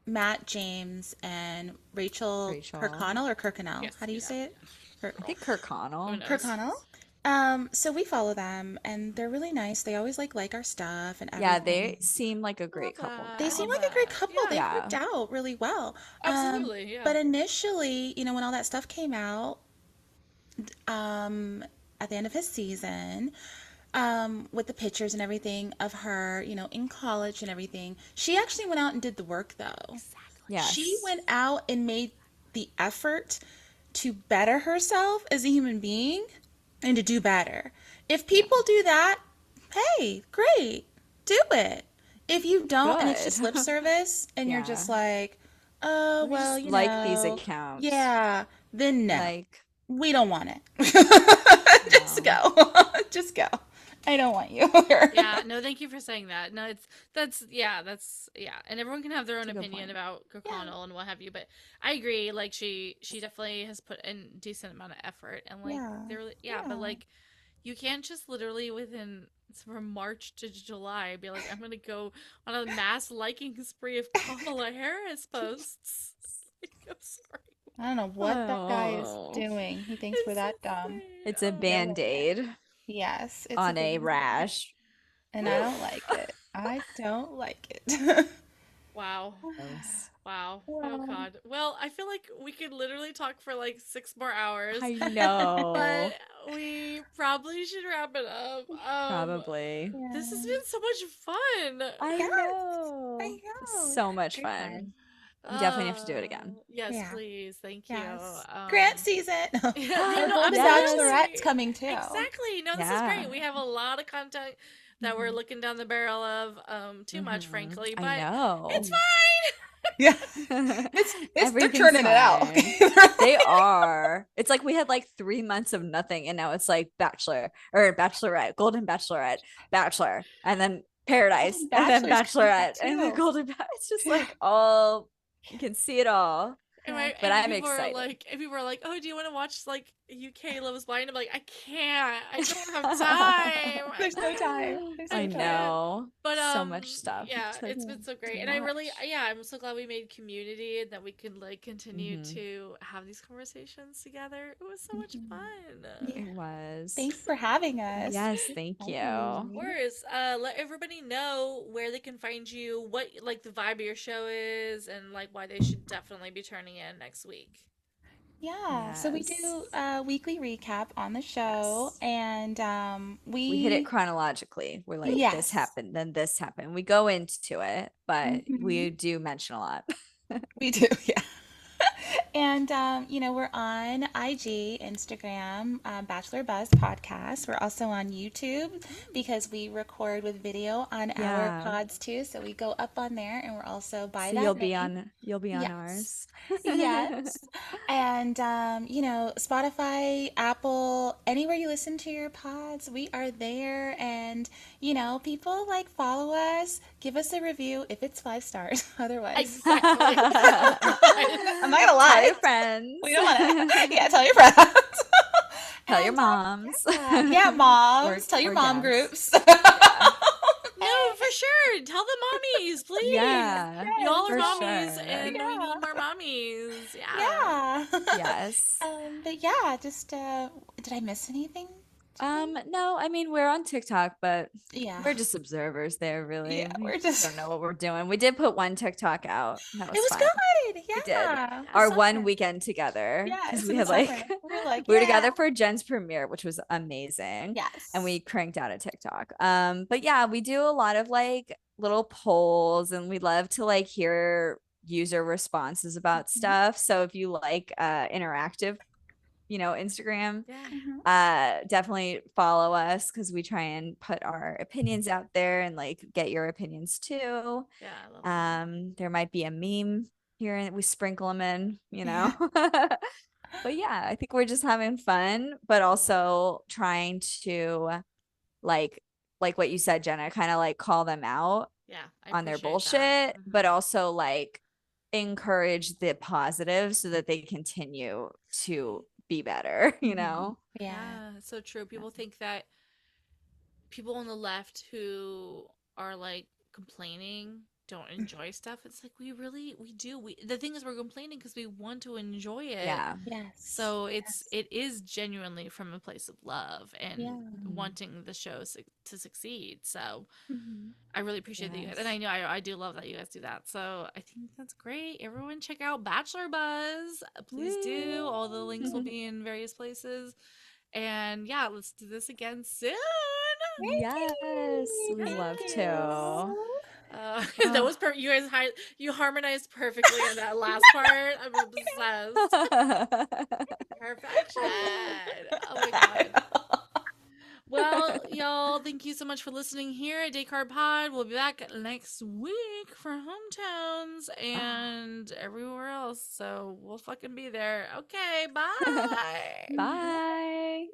Matt James and Rachel Rachel. Kirkconnell or Kirkconnell. Yes, How do you yeah. say it? I think Kirkconnell. Who knows? Kirkconnell. So we follow them, and they're really nice. They always like our stuff and Yeah, everything. they seem like a great Love couple. that. They I seem love like a great that. couple. They Yeah. worked out really well. Absolutely, yeah. But initially, when all that stuff came out, at the end of his season, with the pictures and everything of her, in college and everything, she actually went out and did the work though. Yes. She went out and made the effort to better herself as a human being and to do better. If people do that, hey, great, do it. If you don't, and it's just lip Good. service, and you're just like, oh, well, just like these know, accounts. yeah, then no, Like we don't want it. Just No. go. Just go. I don't want you here. Yeah, no, thank you for saying that. No, that's yeah, and everyone can have their own That's a good opinion point. about Yeah. O'Connell and what have you, but I agree. Like she definitely has put in decent amount of effort, and like Yeah. they're yeah, but Yeah. like you can't just literally within from March to July be like I'm gonna go on a mass liking spree of Kamala Harris posts. Like, I'm sorry. I don't know what that guy is Oh, doing. He thinks we're It's that dumb. insane. it's a Oh No my way. band-aid Yes, it's a on a band-aid. rash. And I don't god. like it. I don't like it. Wow. Gross. Wow. Oh Well, God. Well, I feel like we could literally talk for like 6 more hours, I but know. we probably should wrap it up. Probably. This has yeah. been so much fun. I Yes, I know. know. So much Great fun. fun. We definitely have to do it again. Yes, Yeah. please. Thank you. Yes. Grant season. Yeah, The no, Golden Yes. Bachelorette's absolutely. coming too. Exactly. No, this is Yeah. great. We have a lot of content that we're Mhm. looking down the barrel of, too much, frankly, I but it's know. fine. Yeah. It's they're Everything's churning it out. fine. They are. It's like we had like 3 months of nothing, and now it's like Bachelor or Bachelorette, Golden Bachelorette, Bachelor, and then Paradise, Golden and then Bachelor's coming back Bachelorette, and then too. It's just Yeah. like all you can see it all. And, Yeah. But and I'm excited. people are like, oh, do you want to watch like UK Love is Blind? I'm like, I can't. I don't have time. There's no time. There's I I no time. can't. know. But So much stuff. yeah, It's like it's Yeah. been so great. too And I really much. yeah, I'm so glad we made community and that we can like continue Hmm. to have these conversations together. It was so much Mhm. fun. Yeah. It was. Thanks for having us. Yes, thank you. Of course. Let everybody know where they can find you, what like the vibe of your show is, and like why they should definitely be turning in next week. Yeah, so we Yes. do a weekly recap on the show, Yes. and We hit it chronologically. We're like, this yes, happened, then this happened. We go into it, but hmm we do mention a lot. we do, yeah. And we're on IG, Instagram, Bachelor Buzz podcast. We're also on YouTube because we record with video on our Yeah. pods too. So we go up on there, and we're also by So that you'll be name. on Yes. ours. Yes. And Spotify, Apple, anywhere you listen to your pods, we are there. And people like follow us, give us a review if it's 5 stars. Otherwise, Exactly. I'm not gonna Tell lie. your friends. We don't want to. Yeah, tell your friends. Tell your And moms. yeah, moms. Tell your Or mom dads. groups. Yeah. No, for sure. Tell the mommies, please. Yeah, Y'all are for mommies, sure. and we Yeah. need more mommies. Yeah. Yeah. Yes. But yeah, just did I miss anything? No, I mean we're on TikTok, but Yeah. we're just observers there, really. Yeah, We we're just don't know what we're doing. We did put one TikTok out. That it was was fun. good. We did. Yeah. Our Summer. one weekend together because Yes, we in the had like summer. We were like, we were yeah. together for Jen's premiere, which was amazing. Yes. And we cranked out a TikTok. But yeah, we do a lot of like little polls and we love to like hear user responses about Mhm. stuff. So if you like interactive, Instagram, Yeah. Mhm. definitely follow us because we try and put our opinions out there and like get your opinions too. Yeah, I love that. There might be a meme here and we sprinkle them in, Yeah. but yeah, I think we're just having fun, but also trying to like what you said, Jenna, kind of like call them out Yeah, I on their appreciate bullshit, that. but also like encourage the positive so that they continue to be better, Mhm. Yeah. Yeah, it's so true. People think that people on the left who are like complaining don't enjoy stuff. It's like we do. The thing is we're complaining because we want to enjoy it. Yeah. Yes. So Yes. it is genuinely from a place of love and Yeah. wanting the show to succeed. So Mhm. I really appreciate that you guys, and I know I do love that you guys do that. So I think that's great. Everyone check out Bachelor Buzz. Please do. All the links will be in various places. And yeah, let's do this again soon. Yes, we Thank love you. to. That was you guys you harmonized perfectly in that last part. I'm obsessed. Perfection. Oh my god. Well, y'all, thank you so much for listening here at Descartes Pod. We'll be back next week for hometowns and everywhere else. So we'll fucking be there. Okay, bye. Bye.